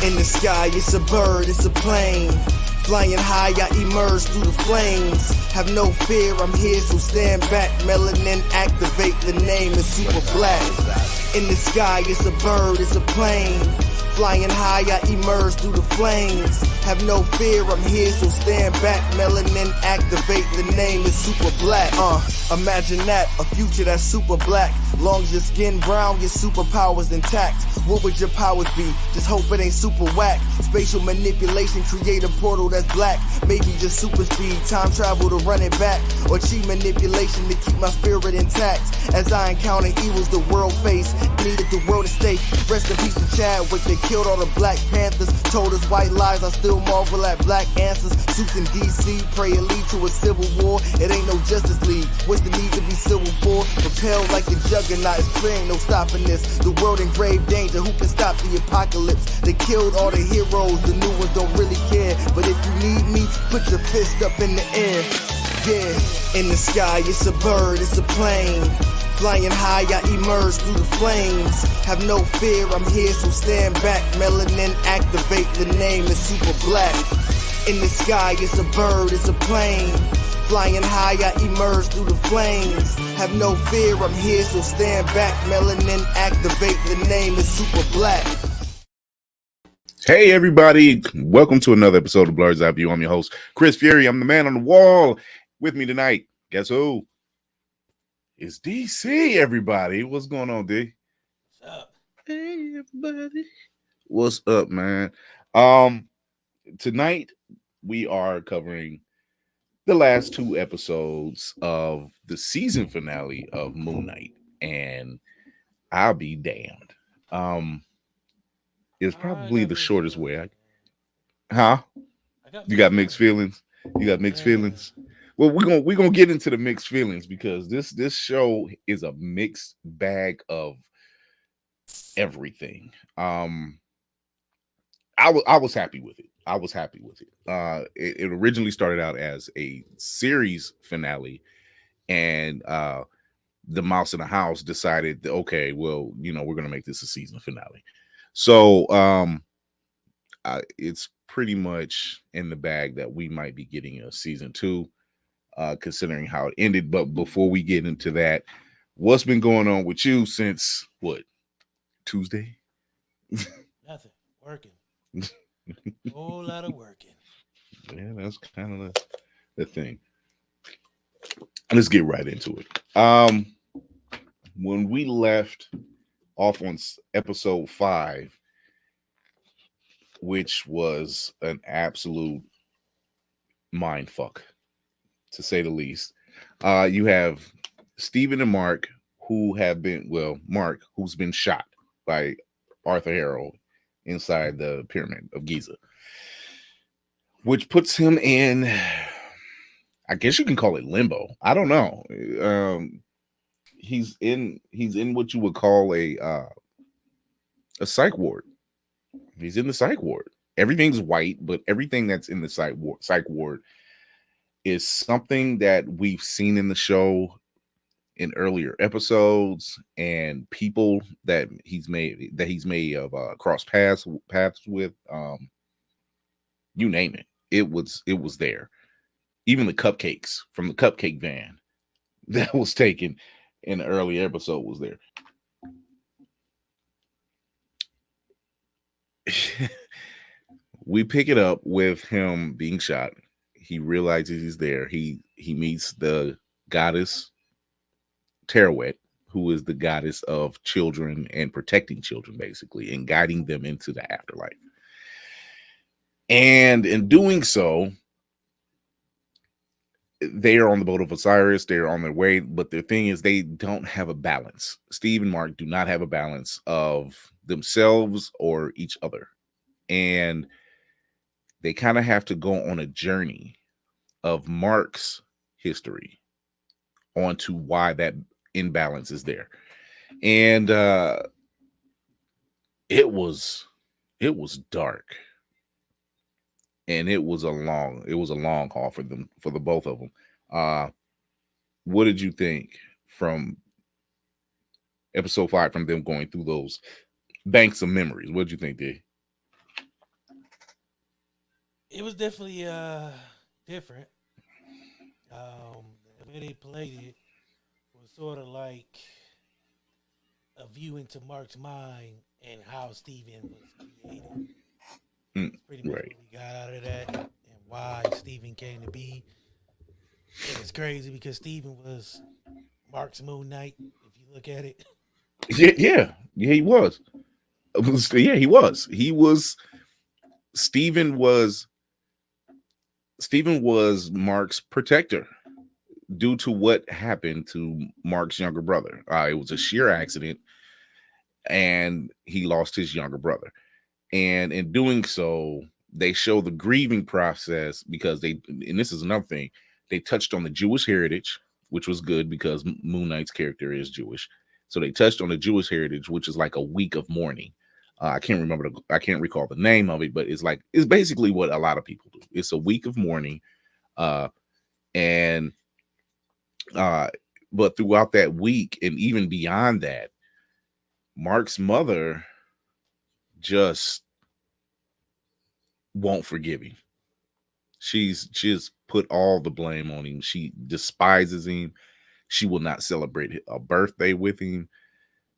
In the sky, it's a bird, it's a plane. Flying high, I emerge through the flames. Have no fear, I'm here, so stand back. Melanin activate, the name is super black. In the sky, it's a bird, it's a plane. Flying high, I emerge through the flames. Have no fear, I'm here, so stand back. Melanin activate, the name is super black. Imagine that, a future that's super black. Long as your skin brown, your superpowers intact. What would your powers be? Just hope it ain't super whack. Spatial manipulation, create a portal that's black. Maybe just super speed, time travel to run it back. Or cheat manipulation to keep my spirit intact. As I encounter evils the world face, needed the world to stay. Rest in peace to Chadwick, they killed all the Black Panthers. Told us white lies, I still marvel at black answers. Suits in DC, pray it lead to a civil war. It ain't no Justice League, what's the need to be civil for? Propelled like the juggernaut, it's clear ain't no stopping this. The world in grave danger, who can stop the apocalypse? They killed all the heroes, the new ones don't really care. But if you need me, put your fist up in the air. Yeah, in the sky, it's a bird, it's a plane. Flying high, I emerge through the flames. Have no fear, I'm here, so stand back. Melanin activate, the name is super black. In the sky, it's a bird, it's a plane. Flying high, I emerge through the flames. Have no fear, I'm here, so stand back. Melanin activate, the name is super black. Hey everybody, welcome to another episode of Blurred's Eye View. I'm your host, Chris Fury. I'm the man on the wall. With me tonight, guess who? It's DC, everybody. What's going on, D? What's up? Hey everybody. What's up, man? Tonight we are covering the last two episodes of the season finale of Moon Knight, and I'll be damned. It's probably the shortest way. You got mixed feelings? You got mixed feelings? Well, we're gonna get into the mixed feelings because this show is a mixed bag of everything. I was happy with it. I was happy with it. It originally started out as a series finale, and the Mouse in the House decided that, okay, well, we're gonna make this a season finale. So it's pretty much in the bag that we might be getting a season 2. Considering how it ended. But before we get into that, what's been going on with you since what? Tuesday? Nothing. Working. Whole lot of working. Yeah, that's kind of the thing. Let's get right into it. When we left off on episode 5, which was an absolute mind fuck, to say the least. You have Stephen and Mark, who have been, Mark, who's been shot by Arthur Harrow inside the Pyramid of Giza, which puts him in, I guess you can call it limbo. I don't know. He's in what you would call a psych ward. He's in the psych ward. Everything's white, but everything that's in the psych ward is something that we've seen in the show in earlier episodes, and people that he's made of cross paths with. You name it, it was there. Even the cupcakes from the cupcake van that was taken in the early episode was there. We pick it up with him being shot. He realizes he's there. He meets the goddess Terawet, who is the goddess of children and protecting children, basically, and guiding them into the afterlife. And in doing so, they are on the boat of Osiris. They're on their way, but the thing is, they don't have a balance. Steve and Mark do not have a balance of themselves or each other. And they kind of have to go on a journey of Mark's history onto why that imbalance is there. And it was dark. And it was a long haul for them, for the both of them. What did you think from episode 5, from them going through those banks of memories? What did you think, D? It was definitely different. The way they played it was sort of like a view into Mark's mind and how Steven was created. Mm, That's pretty much right. what we got out of that and why Steven came to be. And it's crazy because Steven was Mark's Moon Knight, if you look at it. Yeah, he was. Yeah, he was. He was. Stephen was. Stephen was Mark's protector due to what happened to Mark's younger brother. It was a sheer accident, and he lost his younger brother. And in doing so, they show the grieving process because and this is another thing, they touched on the Jewish heritage, which was good because Moon Knight's character is Jewish. So they touched on the Jewish heritage, which is like a week of mourning. I can't recall the name of it, but it's basically what a lot of people do. It's a week of mourning. Uh, and but throughout that week and even beyond that, Mark's mother just won't forgive him. She's just put all the blame on him. She despises him. She will not celebrate a birthday with him.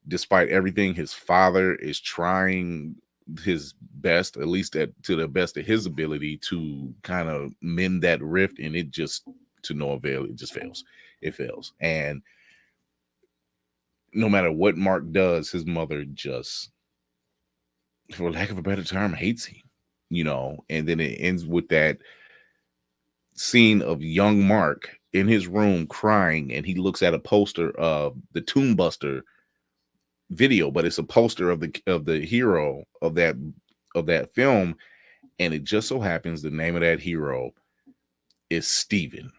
Despite everything, his father is trying his best, at least to the best of his ability, to kind of mend that rift, and it just to no avail. It just fails. It fails. And no matter what Mark does, his mother just, for lack of a better term, hates him. And then it ends with that scene of young Mark in his room crying, and he looks at a poster of the Tomb Buster video, but it's a poster of the hero of that film, and it just so happens the name of that hero is Steven.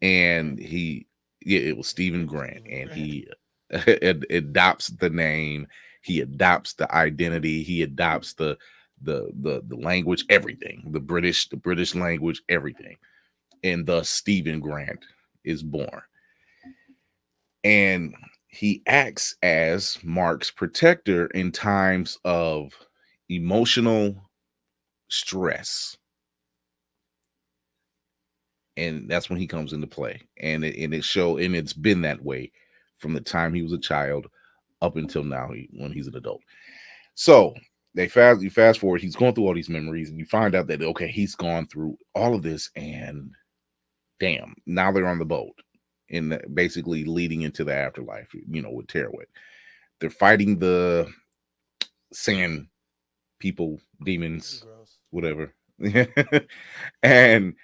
And it was Stephen Grant, and he adopts the name, he adopts the identity, he adopts the language, everything, the British language, everything. And thus Stephen Grant is born. And he acts as Mark's protector in times of emotional stress. And that's when he comes into play. And it's been that way from the time he was a child up until now when he's an adult. So you fast forward, he's going through all these memories, and you find out that, okay, he's gone through all of this, and damn, now they're on the boat and basically leading into the afterlife, with Terawatt. They're fighting the sand people, demons, whatever. And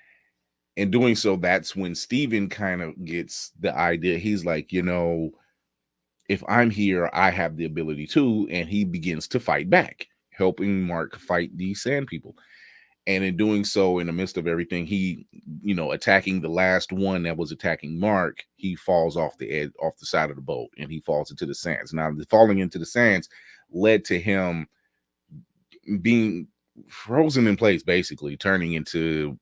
in doing so, that's when Steven kind of gets the idea. He's like, if I'm here, I have the ability to, and he begins to fight back, helping Mark fight these sand people. And in doing so, in the midst of everything, he, attacking the last one that was attacking Mark, he falls off the side of the boat, and he falls into the sands. Now, the falling into the sands led to him being frozen in place, basically turning into,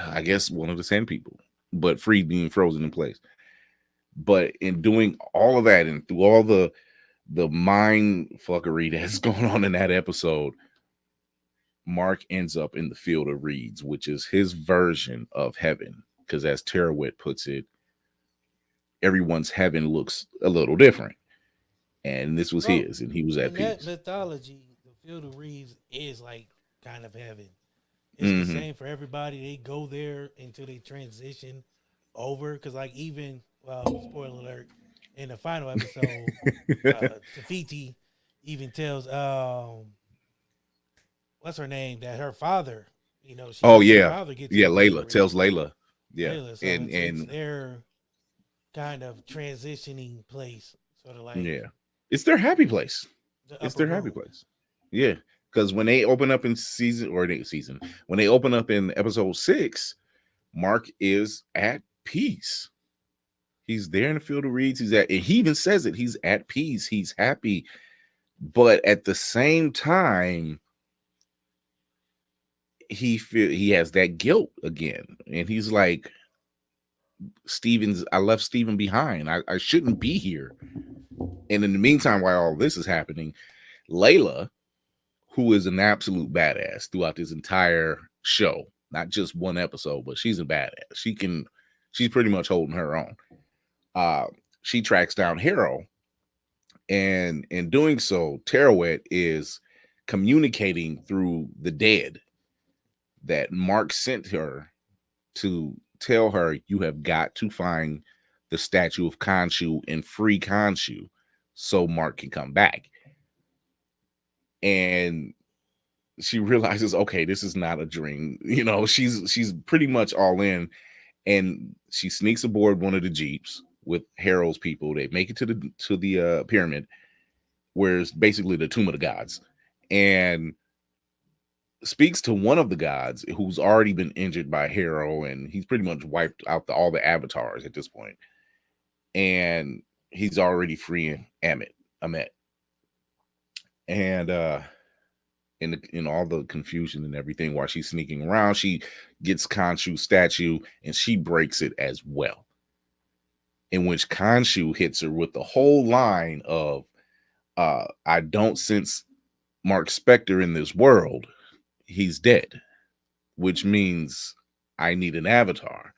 I guess, one of the sand people, but free, being frozen in place. But in doing all of that, and through all the mind fuckery that's going on in that episode, Mark ends up in the field of reeds, which is his version of heaven. Because as Terawatt puts it, everyone's heaven looks a little different. And this was his, and he was at peace. That mythology, the field of reeds is like kind of heaven. It's the same for everybody. They go there until they transition over. Because, like, even, spoiler alert, in the final episode, Tafiti even tells, what's her name, that her father, her father gets Layla tells Layla. Yeah. Layla, so it's their kind of transitioning place, sort of like. Yeah. It's their happy place. Happy place. Yeah. Because when they open up in when they open up in episode 6, Mark is at peace. He's there in the field of reeds. And he even says it. He's at peace. He's happy. But at the same time, he has that guilt again. And he's like, I left Steven behind. I shouldn't be here. And in the meantime, while all this is happening, Layla, who is an absolute badass throughout this entire show. Not just one episode, but she's a badass. She's pretty much holding her own. She tracks down Harrow, and in doing so, Terawet is communicating through the dead that Mark sent her to tell her, you have got to find the statue of Khonshu and free Khonshu so Mark can come back. And she realizes, okay, this is not a dream. You know, she's pretty much all in, and she sneaks aboard one of the Jeeps with Harrow's people. They make it to the pyramid, where it's basically the tomb of the gods, and speaks to one of the gods who's already been injured by Harrow, and he's pretty much wiped out all the avatars at this point. And he's already freeing Ammit. And in all the confusion and everything, while she's sneaking around, she gets Khonshu's statue and she breaks it as well. In which Khonshu hits her with the whole line of, I don't sense Mark Spector in this world. He's dead, which means I need an avatar.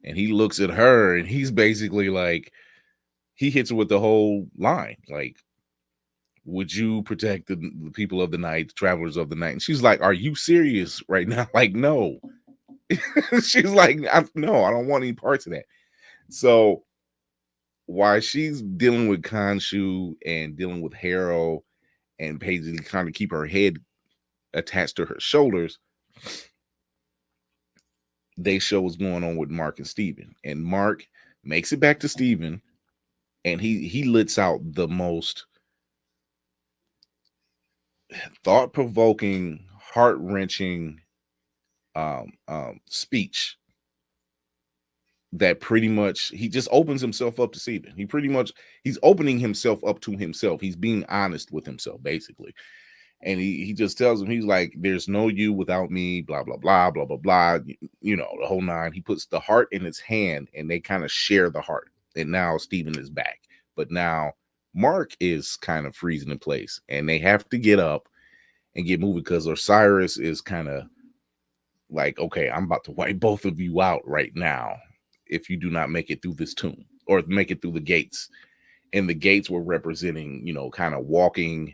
And he looks at her and he's basically like, he hits her with the whole line. Like, would you protect the people of the night, the travelers of the night? And she's like, are you serious right now? Like, no. She's like, no, I don't want any parts of that. So while she's dealing with Khonshu and dealing with Harrow and basically trying to keep her head attached to her shoulders, they show what's going on with Mark and Steven. And Mark makes it back to Steven, and he lets out the most thought-provoking, heart-wrenching speech that pretty much he just opens himself up to Steven. He's opening himself up to himself. He's being honest with himself, basically. And he just tells him, he's like, there's no you without me, blah, blah, blah, blah, blah, blah. You know, the whole nine. He puts the heart in his hand and they kind of share the heart. And now Steven is back. But now Mark is kind of freezing in place and they have to get up and get moving because Osiris is kind of like, okay, I'm about to wipe both of you out right now if you do not make it through this tomb or make it through the gates. And the gates were representing, you know, kind of walking.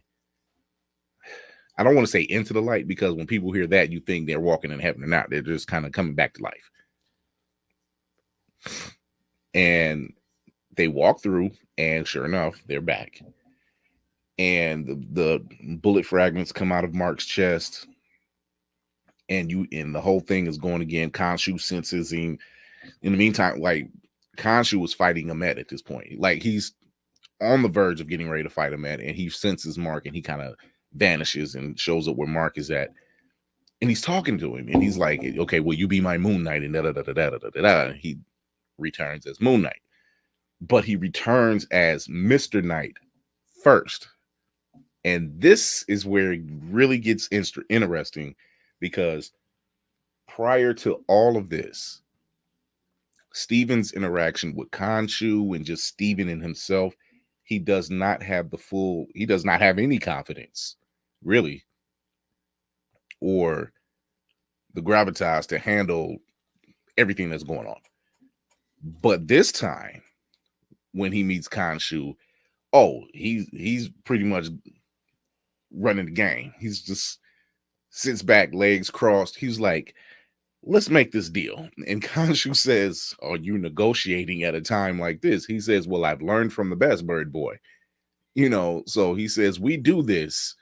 I don't want to say into the light, because when people hear that, you think they're walking in heaven or not. They're just kind of coming back to life. And they walk through, and sure enough, they're back. And the bullet fragments come out of Mark's chest. And the whole thing is going again. Khonshu senses him. In the meantime, like, Khonshu was fighting Ammit at this point. Like, he's on the verge of getting ready to fight Ammit, and he senses Mark, and he kind of vanishes and shows up where Mark is at, and he's talking to him, and he's like, okay, will you be my Moon Knight? And he returns as Moon Knight, but he returns as Mr. Knight first. And this is where it really gets interesting, because prior to all of this, Steven's interaction with Khonshu and just Steven in himself, he does not have any confidence, really, or the gravitas to handle everything that's going on. But this time, when he meets Khonshu, he's pretty much running the game. He's just sits back, legs crossed. He's like, let's make this deal. And Khonshu says, are you negotiating at a time like this? He says, well, I've learned from the best, Bird Boy. You know, so he says, we do this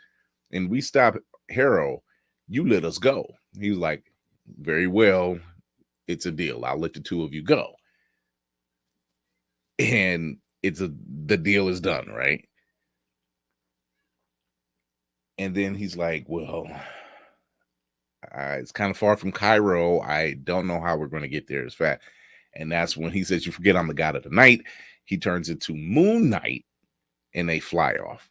and we stop Harrow. You let us go. He was like, very well, it's a deal. I'll let the two of you go. And the deal is done, right? And then he's like, well, it's kind of far from Cairo. I don't know how we're going to get there as fast. And that's when he says, you forget I'm the god of the night. He turns into Moon Knight and they fly off.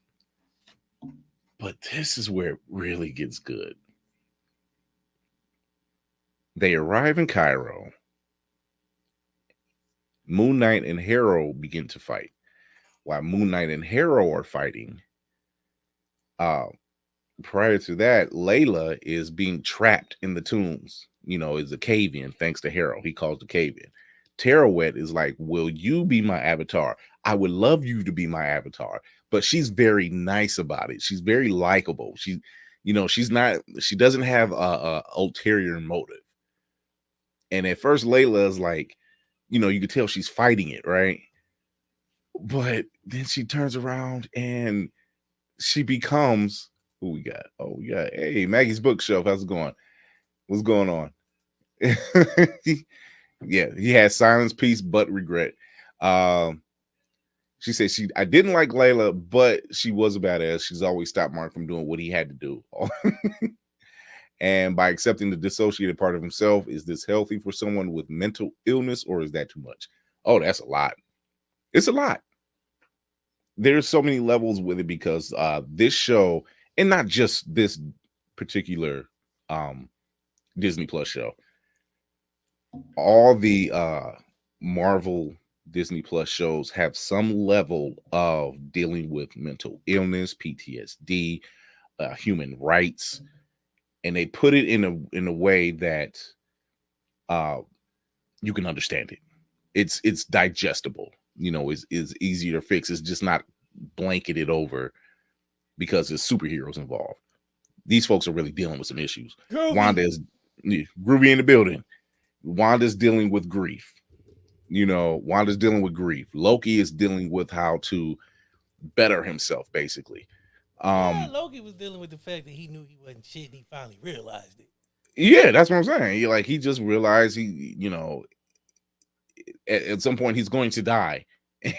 But this is where it really gets good. They arrive in Cairo. Moon Knight and Harrow begin to fight. While Moon Knight and Harrow are fighting, prior to that, Layla is being trapped in the tombs. Is a cave in thanks to Harold. He calls the cave in. Terawet is like, will you be my avatar? I would love you to be my avatar. But she's very nice about it. She's very likable. She doesn't have a ulterior motive. And at first, Layla is like, you can tell she's fighting it, right? But then she turns around and she becomes who we got. Oh, we got, hey, Maggie's Bookshelf. How's it going? What's going on? Yeah, he has silence, peace, but regret. She said I didn't like Layla, but she was a badass. She's always stopped Mark from doing what he had to do. And by accepting the dissociated part of himself, is this healthy for someone with mental illness, or is that too much? Oh, that's a lot. It's a lot. There's so many levels with it because this show, and not just this particular Disney Plus show, all the Marvel Disney Plus shows have some level of dealing with mental illness, PTSD, human rights, and they put it in a way that you can understand it. It's digestible. Is easier to fix. It's just not blanketed over because there's superheroes involved. These folks are really dealing with some issues. Wanda's Groovy in the building. Wanda's dealing with grief. Wanda's dealing with grief. Loki is dealing with how to better himself, basically. Loki was dealing with the fact that he knew he wasn't shit and he finally realized it. Yeah, that's what I'm saying. He just realized at some point he's going to die.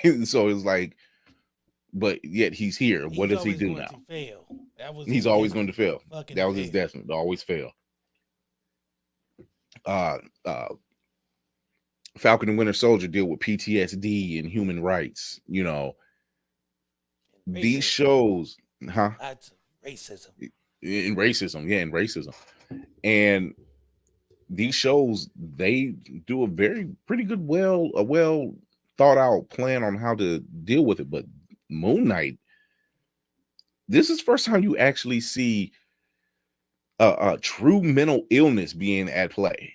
And so it's like, but yet he's here. What does he do now? He's always going to fail. That was his destiny, to always fail. Falcon and Winter Soldier deal with PTSD and human rights. These shows, That's racism. In racism. And these shows, they do a pretty good, well thought out plan on how to deal with it. But Moon Knight, this is the first time you actually see a true mental illness being at play,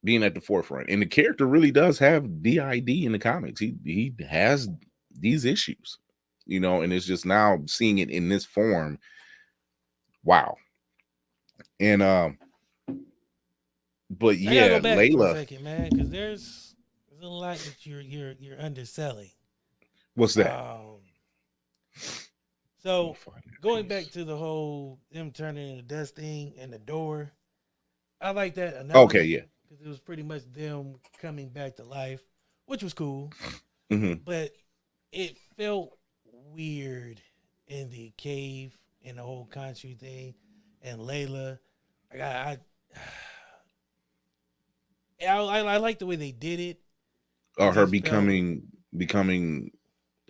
being at the forefront. And the character really does have DID in the comics. He has these issues, and it's just now seeing it in this form. Wow. And but yeah, Layla, for a second, man, because there's a lot that you're underselling. What's that? So going back to the whole them turning into dust thing and the door, I like that analogy. Okay, yeah, because it was pretty much them coming back to life, which was cool. Mm-hmm. But it felt weird in the cave and the whole country thing, and Layla. I like the way they did it. Or her becoming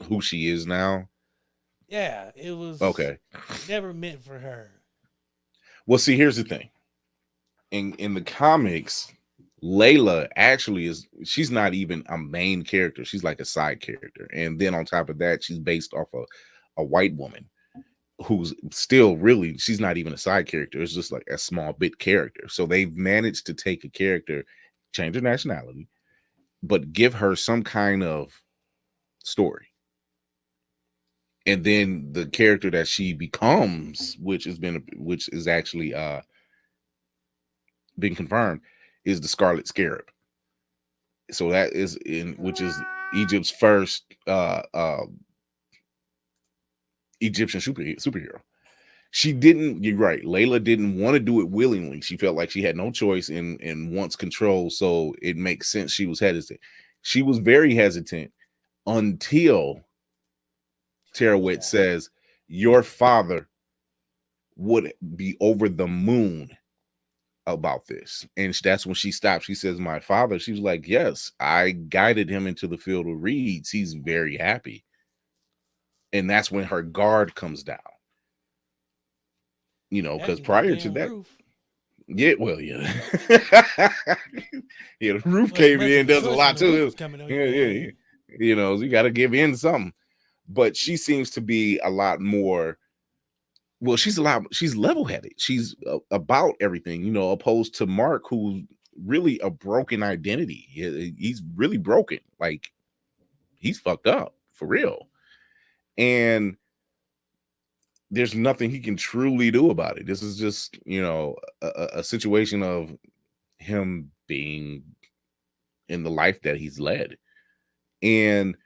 who she is now. Yeah, it was okay. Never meant for her. Well, see, here's the thing. In the comics, Layla actually she's not even a main character. She's like a side character. And then on top of that, she's based off of a white woman who's still really, she's not even a side character. It's just like a small bit character. So they've managed to take a character, change her nationality, but give her some kind of story. And then the character that she becomes, which is actually been confirmed, is the Scarlet Scarab. So that is which is Egypt's first Egyptian superhero. She didn't, you're right, Layla didn't want to do it willingly. She felt like she had no choice and wants control, so it makes sense she was hesitant. She was very hesitant until Terawet says, your father would be over the moon about this. And that's when she stopped. She says, my father. She was like, yes, I guided him into the field of reeds. He's very happy. And that's when her guard comes down. Because prior to that, roof. Yeah, well, yeah. Yeah, the roof came in does a lot too. Yeah. You got to give in something. But she seems to be a lot more well, she's level-headed. She's about everything, opposed to Mark, who's really a broken identity. He's really broken. Like, he's fucked up for real. And there's nothing he can truly do about it. This is just, a situation of him being in the life that he's led. And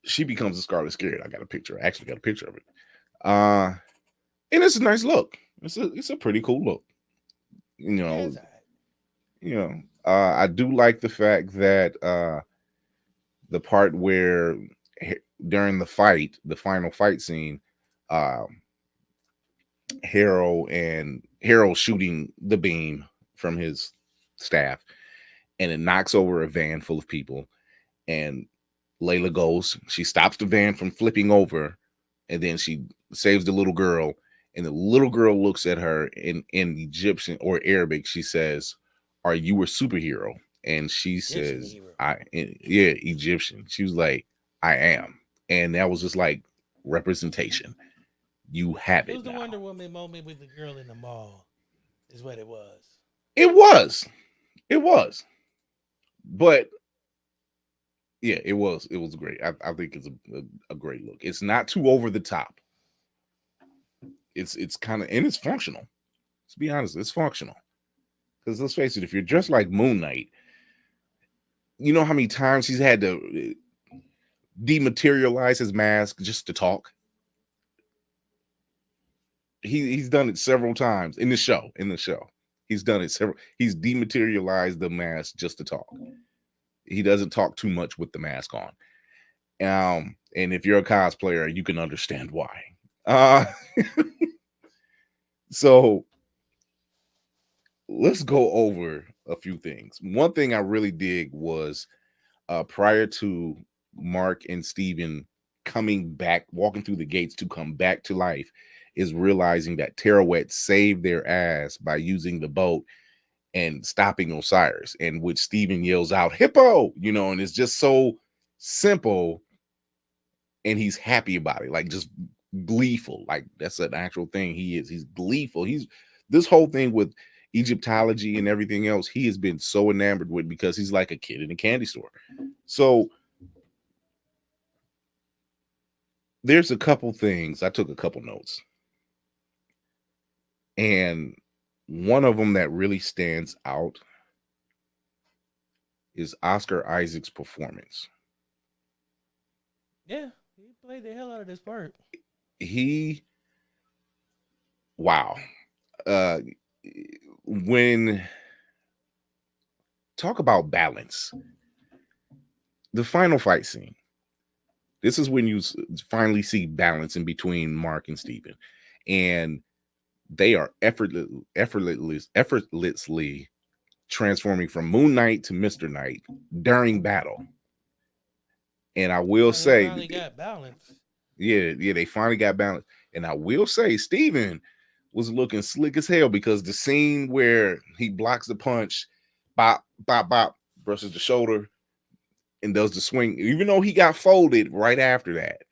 she becomes a Scarlet Scared. I got a picture. I actually got a picture of it. And it's a nice look. It's a pretty cool look. I do like the fact that the part where during the final fight scene, Harold shooting the beam from his staff, and it knocks over a van full of people, and Layla goes, she stops the van from flipping over, and then she saves the little girl, and the little girl looks at her in Egyptian or Arabic. She says, "Are you a superhero?" And she says, Egyptian. She was like, "I am." And that was just like representation. You have it. It was the now. Wonder Woman moment with the girl in the mall, is what it was. It was. But yeah, it was great. I think it's a great look. It's not too over the top. It's kind of, and it's functional. Let's be honest, it's functional. Because let's face it, if you're dressed like Moon Knight, you know how many times he's had to dematerialize his mask just to talk? He's done it several times in the show. He's done it several. He's dematerialized the mask just to talk. He doesn't talk too much with the mask on. And if you're a cosplayer, you can understand why. So let's go over a few things. One thing I really dig was prior to Mark and Steven coming back, walking through the gates to come back to life, is realizing that Terawet saved their ass by using the boat and stopping Osiris, and which Steven yells out, "Hippo!" And it's just so simple, and he's happy about it, like just gleeful. Like, that's an actual thing. He's gleeful. He's this whole thing with Egyptology and everything else, he has been so enamored with, because he's like a kid in a candy store. So there's a couple things. I took a couple notes, and one of them that really stands out is Oscar Isaac's performance. Yeah, he played the hell out of this part. Wow. When talk about balance, the final fight scene, this is when you finally see balance in between Mark and Steven, and they are effortlessly transforming from Moon Knight to Mr. Knight during battle. And I will say, they finally got balance. Yeah, they finally got balance. And I will say, Steven was looking slick as hell, because the scene where he blocks the punch, bop, bop, bop, brushes the shoulder, and does the swing, even though he got folded right after that,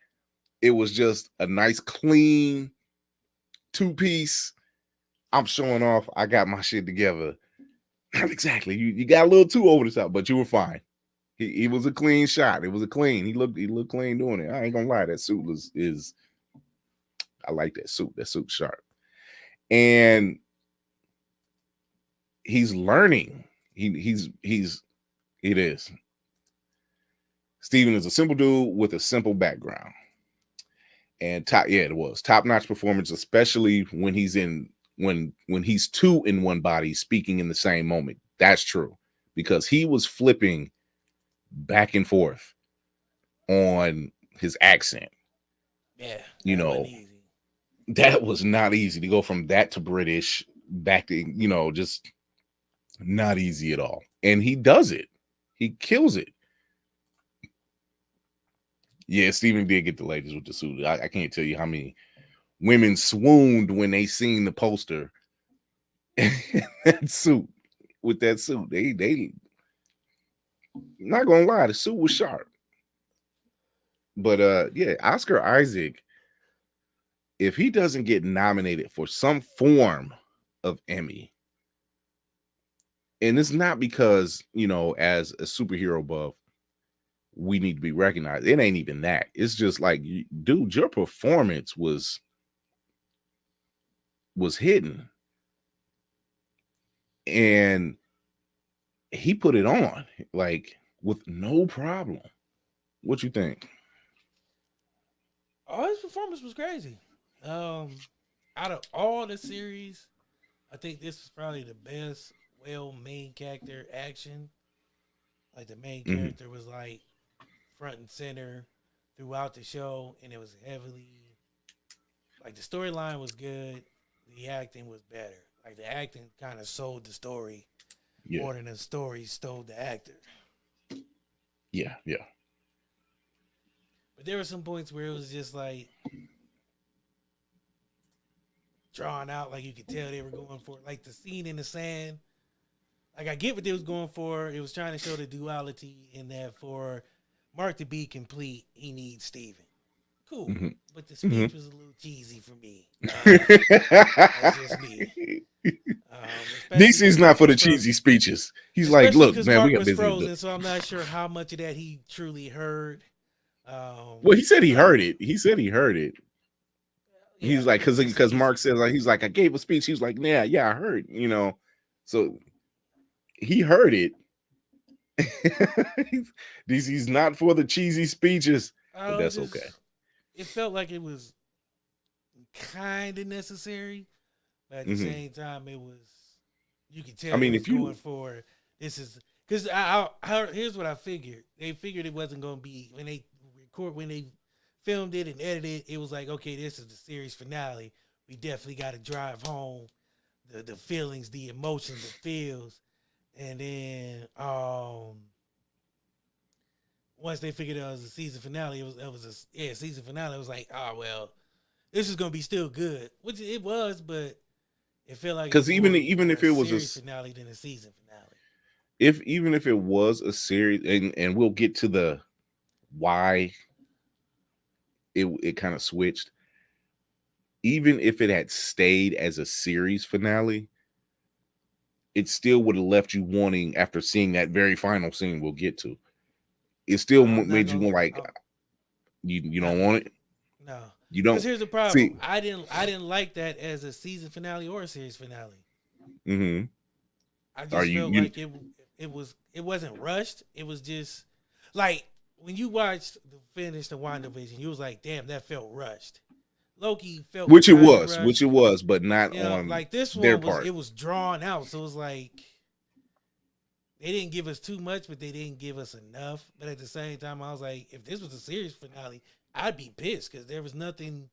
it was just a nice, clean two-piece. I'm showing off. I got my shit together. Not exactly. You got a little too over the top, but you were fine. He was a clean shot. It was a clean. He looked clean doing it. I ain't gonna lie. That suit is. I like that suit. That suit's sharp. And he's learning. It is. Steven is a simple dude with a simple background. And top-notch performance, especially when he's two in one body speaking in the same moment. That's true, because he was flipping back and forth on his accent. Yeah, that was not easy to go from that to British back to, just not easy at all. And he does it. He kills it. Yeah, Steven did get the ladies with the suit. I can't tell you how many women swooned when they seen the poster. That suit. They not gonna lie, the suit was sharp. But yeah, Oscar Isaac if he doesn't get nominated for some form of Emmy, and it's not because, you know, as a superhero buff, we need to be recognized. It ain't even that. It's just like, dude, your performance was hidden, and he put it on like with no problem. What you think? Oh, his performance was crazy. Out of all the series, I think this was probably the best main character action. Like the main character was like front and center throughout the show, and it was heavily like the storyline was good, the acting was better. Like the acting kind of sold the story more than the story stole the actor. Yeah. But there were some points where it was just like drawn out, like you could tell they were going for it. Like the scene in the sand. Like I get what they was going for. It was trying to show the duality in that for Mark to be complete, he needs Steven. Cool. But the speech was a little cheesy for me. That's just me. DC's not for the cheesy speeches. He's like, look, man, Mark we got was busy. Frozen, so I'm not sure how much of that he truly heard. Well, he said he heard it. He said he heard it. Yeah, he's like, because Mark says, like, he's like, I gave a speech. He was like, yeah, I heard, you know. So he heard it. DC's not for the cheesy speeches, but that's okay. It felt like it was kind of necessary, but at the same time, it was. You could tell. I mean, if you going for this is because here's what I figured. They figured it wasn't going to be when they filmed it and edited. It was like, okay, this is the series finale. We definitely got to drive home the feelings, the emotions, the feels, and then once they figured out it was a season finale, it was a season finale. It was like, oh well, this is gonna be still good, which it was, but it felt like because even if it was a finale than a season finale, even if it was a series, and we'll get to the why it kind of switched. Even if it had stayed as a series finale, it still would have left you wanting, after seeing that very final scene we'll get to. It still made you want, like, you don't want it? No. You don't. Because here's the problem. See, I didn't like that as a season finale or a series finale. Mm-hmm. I just felt like it wasn't rushed. It was just like when you watched the finish the WandaVision, you was like, damn, that felt rushed. Loki felt which it was, but not on like this one their was part. It was drawn out, so it was like they didn't give us too much, but they didn't give us enough. But at the same time, I was like, if this was a series finale, I'd be pissed because there was nothing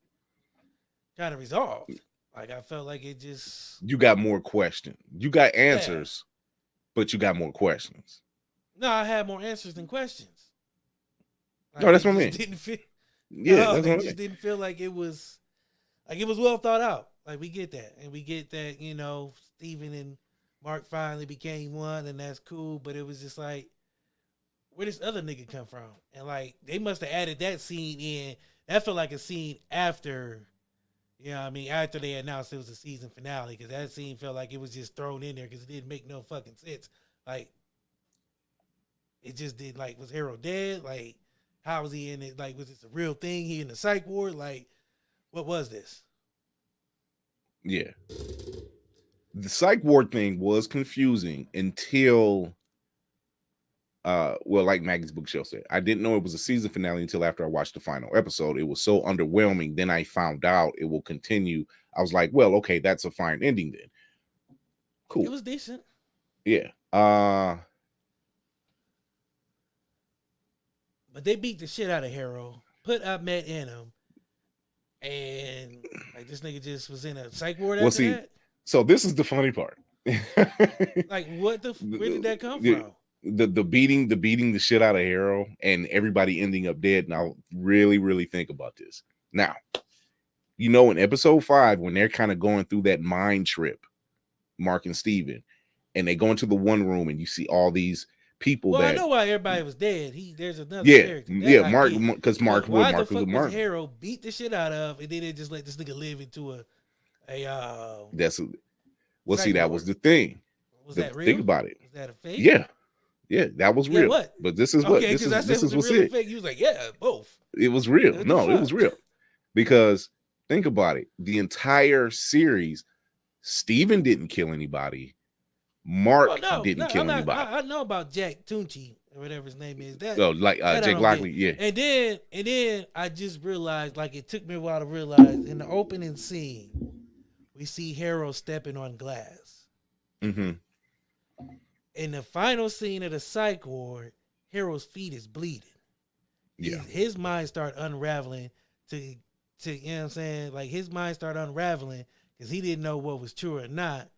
kind of resolved. Like I felt like it just you got more questions. You got answers, but you got more questions. No, I had more answers than questions. Like, no, that's what I mean. Didn't feel, yeah, it just didn't feel like it was well thought out. Like we get that, and we get that, you know, Steven and Mark finally became one, and that's cool. But it was just like, where this other nigga come from? And like they must have added that scene in. That felt like a scene after, you know what I mean, after they announced it was a season finale, because that scene felt like it was just thrown in there because it didn't make no fucking sense. Like it just did. Like, was Harold dead? Like, how was he in it? Like, was this a real thing? He in the psych ward? Like, what was this? Yeah. The psych ward thing was confusing until, well, like Maggie's Bookshelf said, I didn't know it was a season finale until after I watched the final episode. It was so underwhelming. Then I found out it will continue. I was like, well, okay, that's a fine ending then. Cool. It was decent. Yeah. But they beat the shit out of Harold, put Ahmet in him, and like this nigga just was in a psych ward after that. So this is the funny part. Like, where did that come from? The beating the shit out of Harold and everybody ending up dead. Now, really, really think about this. Now, you know, in episode 5, when they're kind of going through that mind trip, Mark and Steven, and they go into the one room and you see all these people Well, I that know why everybody was dead. There's another yeah, character. That yeah, I Mark, get. because Mark, But why the Mark was a fuck was Mark. Harold beat the shit out of, and then they just let this nigga live into a That's well, see, psych that was ward? the thing. Was that Think real? about it. Was that a fake? Yeah, yeah, that was Yeah, real. what? But this is what Okay, because I said this was is it what's real or it. fake? You was like, yeah, both. It was real. What the No, it was fuck? real because think about it. The entire series, Steven didn't kill anybody. Oh Mark no, didn't kill I'm not. anybody. I know about Jack Tunchi or whatever his name is. That So like that I Jake don't Lockley, get. yeah. And then I just realized, like it took me a while to realize in the opening scene, we see Harold stepping on glass. Mm-hmm. In the final scene of the psych ward, Harold's feet is bleeding. Yeah. His mind start unraveling to you know what I'm saying? Like his mind start unraveling because he didn't know what was true or not.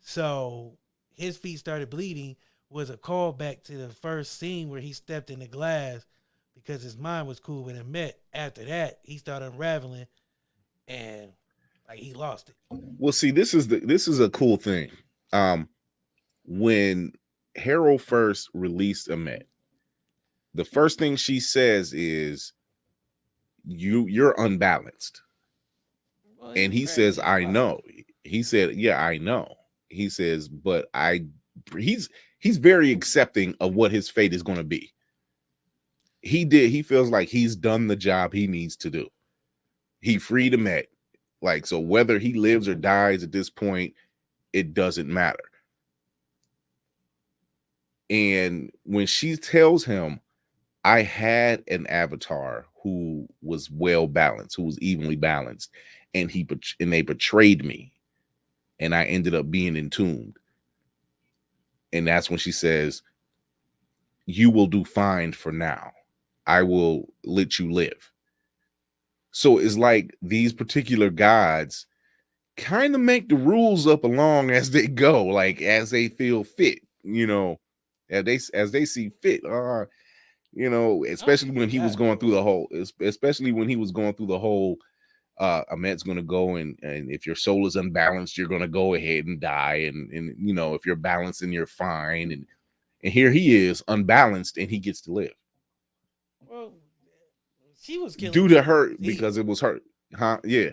So his feet started bleeding was a callback to the first scene where he stepped in the glass because his mind was cool when it met. After that, he started unraveling and like he lost it. Well, see, this is a cool thing. When Harold first released Amet, the first thing she says is you're unbalanced. Well, And he says, I know. He said, yeah, I know. He says, but he's very accepting of what his fate is going to be. He feels like he's done the job he needs to do. He freed Amet. Like, so whether he lives or dies at this point, it doesn't matter. And when she tells him, I had an avatar who was well balanced, who was evenly balanced, and they betrayed me, and I ended up being entombed. And that's when she says, you will do fine for now. I will let you live. So it's like these particular gods kind of make the rules up along as they go, like as they feel fit, as they see fit. Especially when he was going through the whole, Amet's going to go and if your soul is unbalanced, you're going to go ahead and die. And if you're balanced, then you're fine. And here he is unbalanced and he gets to live. Well, she was killing due to her because it was her. Huh? Yeah.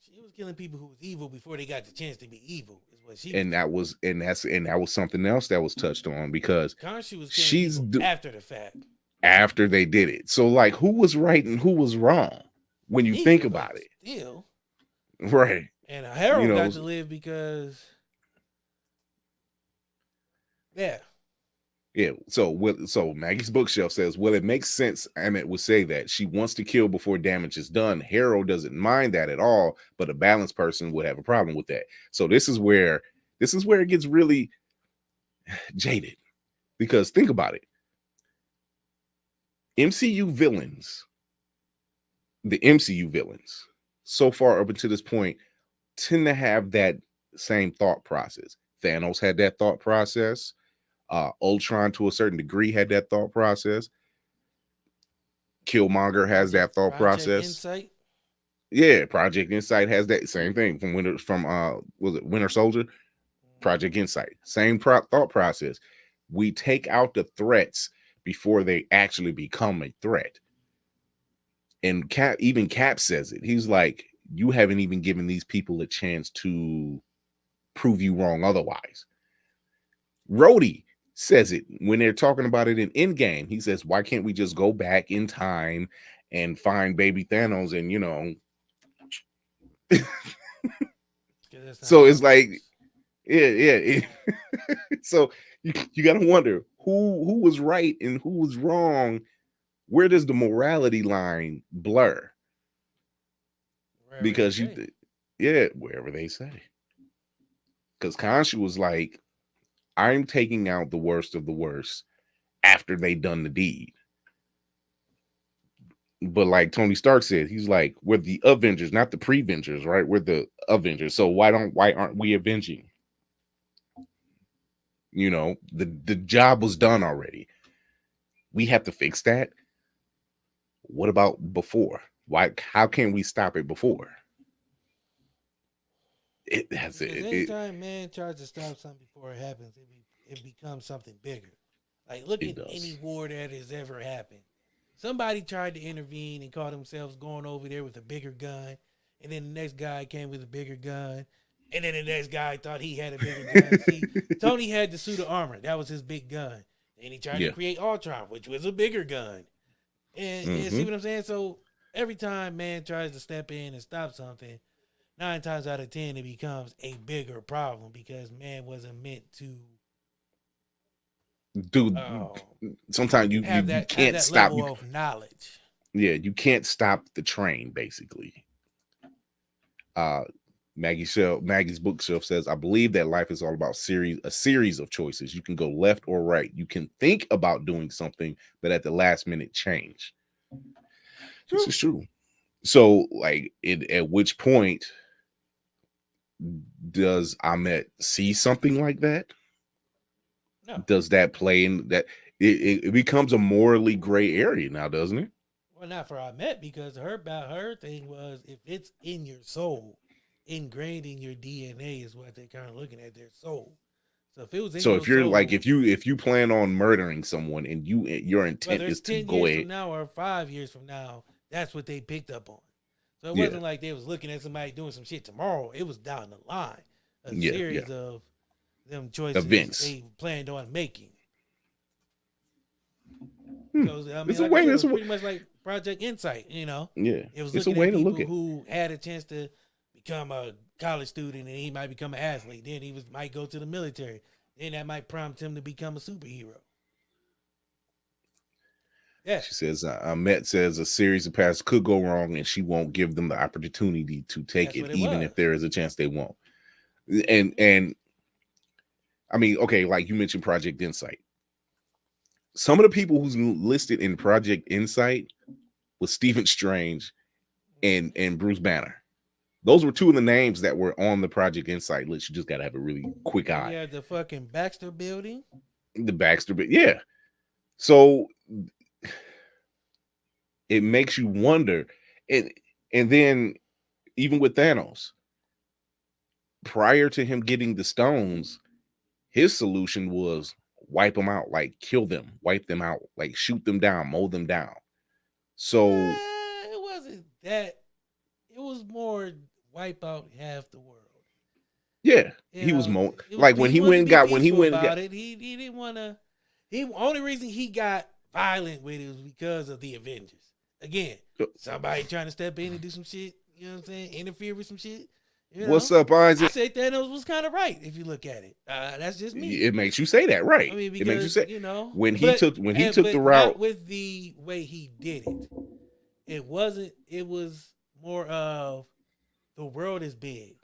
She was killing people who was evil before they got the chance to be evil. Is what she that was something else that was touched on because Khonshu was killing after the fact. After they did it. So like who was right and who was wrong when you think about it? Still. Right. And Harold got to live because yeah. Yeah. So Maggie's bookshelf says, well, it makes sense. Amet would say that she wants to kill before damage is done. Harold doesn't mind that at all, but a balanced person would have a problem with that. So this is where it gets really jaded because think about it. The MCU villains, so far up until this point, tend to have that same thought process. Thanos had that thought process. Ultron, to a certain degree, had that thought process. Killmonger has that thought process. Insight? Yeah, Project Insight has that same thing was it Winter Soldier? Project Insight, same thought process. We take out the threats before they actually become a threat. And Cap says it. He's like, you haven't even given these people a chance to prove you wrong otherwise. Rhodey says it when they're talking about it in Endgame. He says, why can't we just go back in time and find baby Thanos and, so it's like, yeah. So you got to wonder who was right and who was wrong. Where does the morality line blur? Because wherever they say. Because Khonshu was like, I'm taking out the worst of the worst after they done the deed. But like Tony Stark said, he's like, we're the Avengers, not the Prevengers, right? We're the Avengers. So why aren't we avenging? The job was done already. We have to fix that. What about before? How can we stop it before? Anytime man tries to stop something before it happens, it becomes something bigger. Like, look It at does. any war that has ever happened. Somebody tried to intervene and caught themselves going over there with a bigger gun, and then the next guy came with a bigger gun, and then the next guy thought he had a bigger gun. See, Tony had the suit of armor. That was his big gun. And he tried to Yeah. create Ultron, which was a bigger gun. And see what I'm saying? So every time man tries to step in and stop something, 9 times out of 10 it becomes a bigger problem because man wasn't meant to Dude, sometimes you have that can't have that stop. level of knowledge. Yeah, you can't stop the train, basically. Maggie's bookshelf says, I believe that life is all about a series of choices. You can go left or right. You can think about doing something, but at the last minute change. This is true. So, like, at which point does Ahmet see something like that? No. Does that play in that? It becomes a morally gray area now, doesn't it? Well, not for Ahmet, because her thing was if it's in your soul, ingrained in your DNA is what they're kind of looking at, their soul. So if it was in So your if you're soul, like if you plan on murdering someone and your intent whether is it's to 10 go years ahead, from now or 5 years from now, that's what they picked up on. So it Yeah. wasn't like they was looking at somebody doing some shit tomorrow. It was down the line, a Yeah, series yeah. of them choices Events. they planned on making. Hmm. So I mean, It's a like way- I said, it it's was a way- pretty much like Project Insight. You know, yeah, it was it's a looking way at to people look at. who had a chance to become a college student, and he might become an athlete. Then he might go to the military. Then that might prompt him to become a superhero. Yeah, She says, Ahmet says a series of paths could go wrong, and she won't give them the opportunity to take That's it, what it even was. if there is a chance they won't. And I mean, okay, like you mentioned, Project Insight. Some of the people who's listed in Project Insight was Stephen Strange and Bruce Banner. Those were two of the names that were on the Project Insight list. You just got to have a really quick eye. You had the fucking Baxter building. The Baxter bit, yeah. So it makes you wonder, and then even with Thanos, prior to him getting the stones, his solution was wipe them out, like kill them, wipe them out, like shoot them down, mow them down. So It wasn't that. It was more wipe out half the world. yeah, You he was know, like when he wanted went to and be got when he peaceful went and about got it. He didn't want to. He only reason he got violent with it was because of the Avengers. Again, somebody trying to step in and do some shit. You know what I'm saying? Interfere with some shit. You know? What's up, I Isaac? say Thanos was kind of right if you look at it. That's just me. It makes you say that, right? I mean, because, it makes you say, you know, when he took the route not with the way he did it. It wasn't. It was more of the world is big.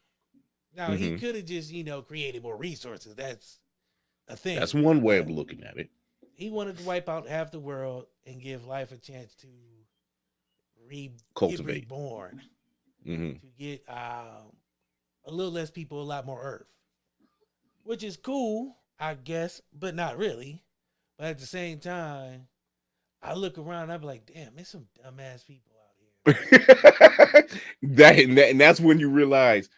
Now he could have just created more resources. That's a thing. That's one way of looking at it. He wanted to wipe out half the world and give life a chance to Cultivate. get reborn, Mm-hmm. to get a little less people, a lot more Earth, which is cool, I guess, but not really. But at the same time, I look around and I be like, damn, there's some dumbass people out here. and that's when you realize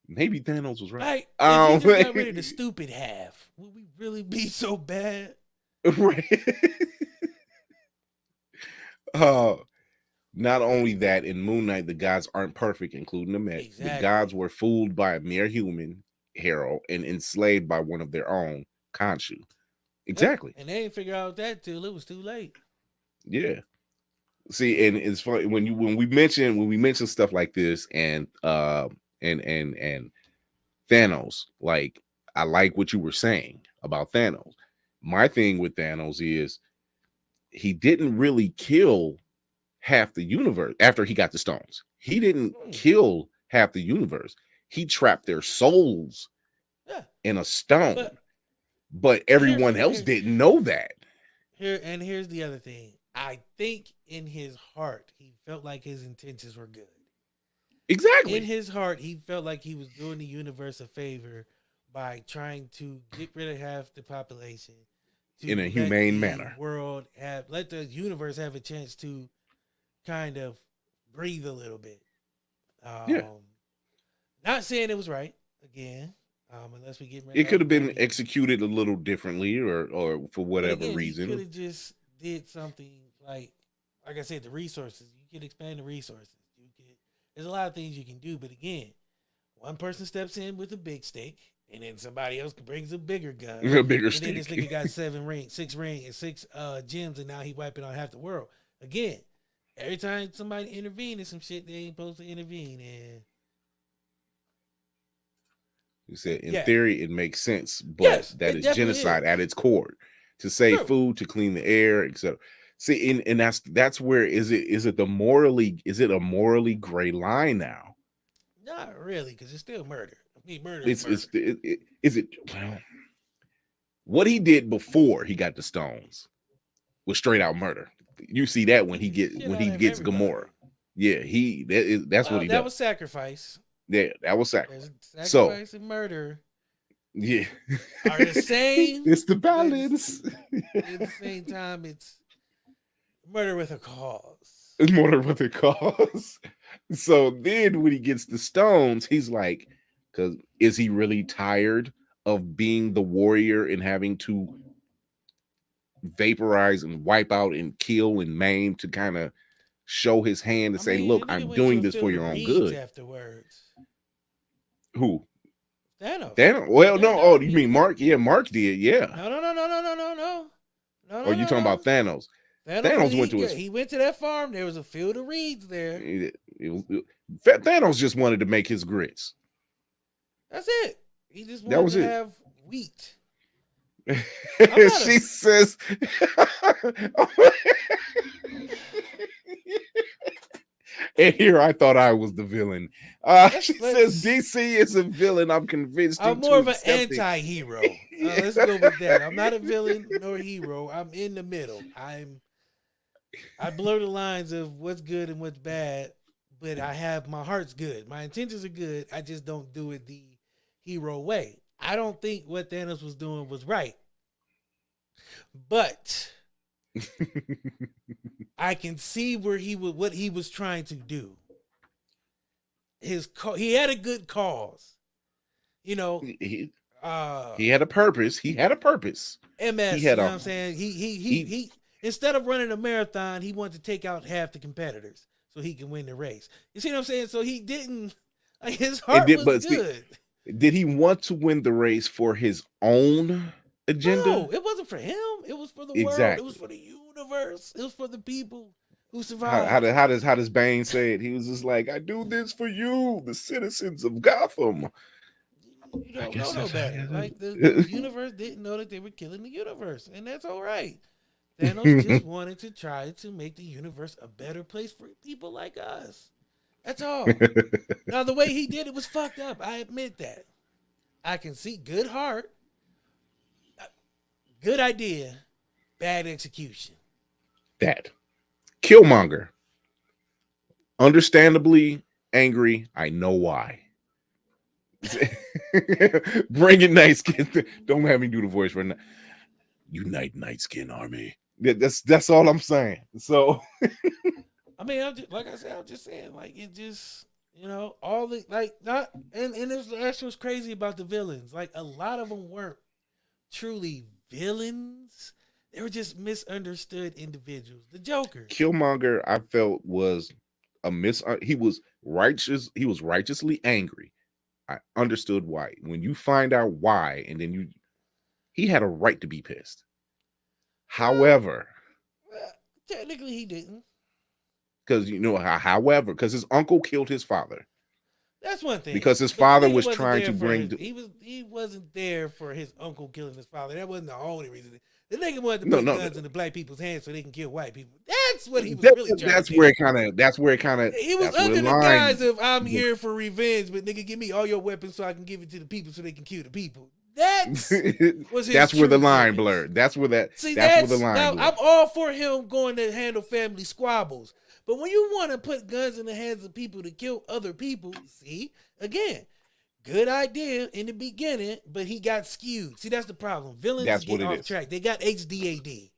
maybe Thanos was right. Like, if he just got rid of the stupid half, would we really be so bad? Right. Not only that, in Moon Knight, the gods aren't perfect, including Ahmet. Exactly. The gods were fooled by a mere human, Hero, and enslaved by one of their own, Khonshu. Exactly. And they didn't figure out that till it was too late. Yeah. See, and it's funny when we mention stuff like this and Thanos, like I like what you were saying about Thanos. My thing with Thanos is he didn't really kill half the universe after he got the stones. He didn't kill half the universe. He trapped their souls in a stone. But everyone else didn't know that. Here's the other thing. I think in his heart, he felt like his intentions were good. Exactly. In his heart, he felt like he was doing the universe a favor by trying to get rid of half the population in a humane manner. Let the universe have a chance to kind of breathe a little bit. Not saying it was right. Again, Unless we get It could have been maybe. executed a little differently, or for But whatever again, he could reason. have just did something like I said, the resources. You could expand the resources. You could. There's a lot of things you can do, but again, one person steps in with a big stick, and then somebody else brings a bigger gun, A bigger and then this stick. nigga got 6 gems, and now he wiping out half the world. Again, every time somebody intervene in some shit they ain't supposed to intervene in. You said in Yeah. theory it makes sense, but Yes, that it is definitely genocide is. at its core. To save True. food, to clean the air, etc. See, and that's where is it a morally gray line now? Not really, because it's still murder. I mean, murder It's is murder. is it well, what he did before he got the stones was straight out murder. You see that when he Shit out of gets everybody. Gamora. Yeah, that's what he That does. was sacrifice. Yeah, that was sacrifice. There's So sacrifice and murder yeah, are the same. it's the but balance. At the same time, it's murder with a cause. It's more than what it costs. So then when he gets the stones, he's like, because is he really tired of being the warrior and having to vaporize and wipe out and kill and maim to kind of show his hand and say, look, the nigga I'm went doing to a this for field your of own reeds good. Afterwards, Who? Thanos. Thanos? Well, no. Thanos, Oh, you mean Mark? Yeah, Mark did. Yeah. No. Or you talking about Thanos? Thanos went to his. He went to that farm. There was a field of reeds there. Thanos just wanted to make his grits. That's it. He just That was wanted to it. have wheat. She says, and here I thought I was the villain. She says DC is a villain. I'm convinced. I'm more of an anti-hero. Let's go with that. I'm not a villain nor a hero. I'm in the middle. I blur the lines of what's good and what's bad, but I have my heart's good. My intentions are good. I just don't do it the hero way. I don't think what Thanos was doing was right. But I can see what he was trying to do. He had a good cause. You know, he had a purpose. He had a purpose. MS, you know what I'm saying? He instead of running a marathon, he wanted to take out half the competitors so he can win the race. You see what I'm saying? So he didn't, like, his heart was good. Did he want to win the race for his own agenda? No, it wasn't for him. It was for the world. It was for the universe. It was for the people who survived. How does Bane say it? He was just like, I do this for you, the citizens of Gotham. You don't know no better. Like, the universe didn't know that they were killing the universe, and that's all right. Thanos just wanted to try to make the universe a better place for people like us. That's all. Now, the way he did it was fucked up. I admit that. I can see good heart, good idea, bad execution. That. Killmonger. Understandably angry. I know why. Bring it, Night Skin. Don't have me do the voice right now. Unite, Night Skin Army. That's all I'm saying. So I mean, I'm just saying, like, it just, you know, all the, like, not, and that's what's crazy about the villains. Like, a lot of them weren't truly villains. They were just misunderstood individuals. The Joker. Killmonger, I felt, was he was righteous. He was righteously angry. I understood why. When you find out why, and then he had a right to be pissed. However, technically he didn't. Because because his uncle killed his father. That's one thing. Because his father was trying to bring. He wasn't there for his uncle killing his father. That wasn't the only reason. The nigga wanted to put guns in the black people's hands so they can kill white people. That's what he was really trying to do. That's where it kind of. He was under the guise of, I'm here for revenge, but nigga, give me all your weapons so I can give it to the people so they can kill the people. That's where the line blurred. That's where the line blurred. I'm all for him going to handle family squabbles. But when you want to put guns in the hands of people to kill other people, see, again, good idea in the beginning, but he got skewed. See, that's the problem. Villains get off track. They got HDAD.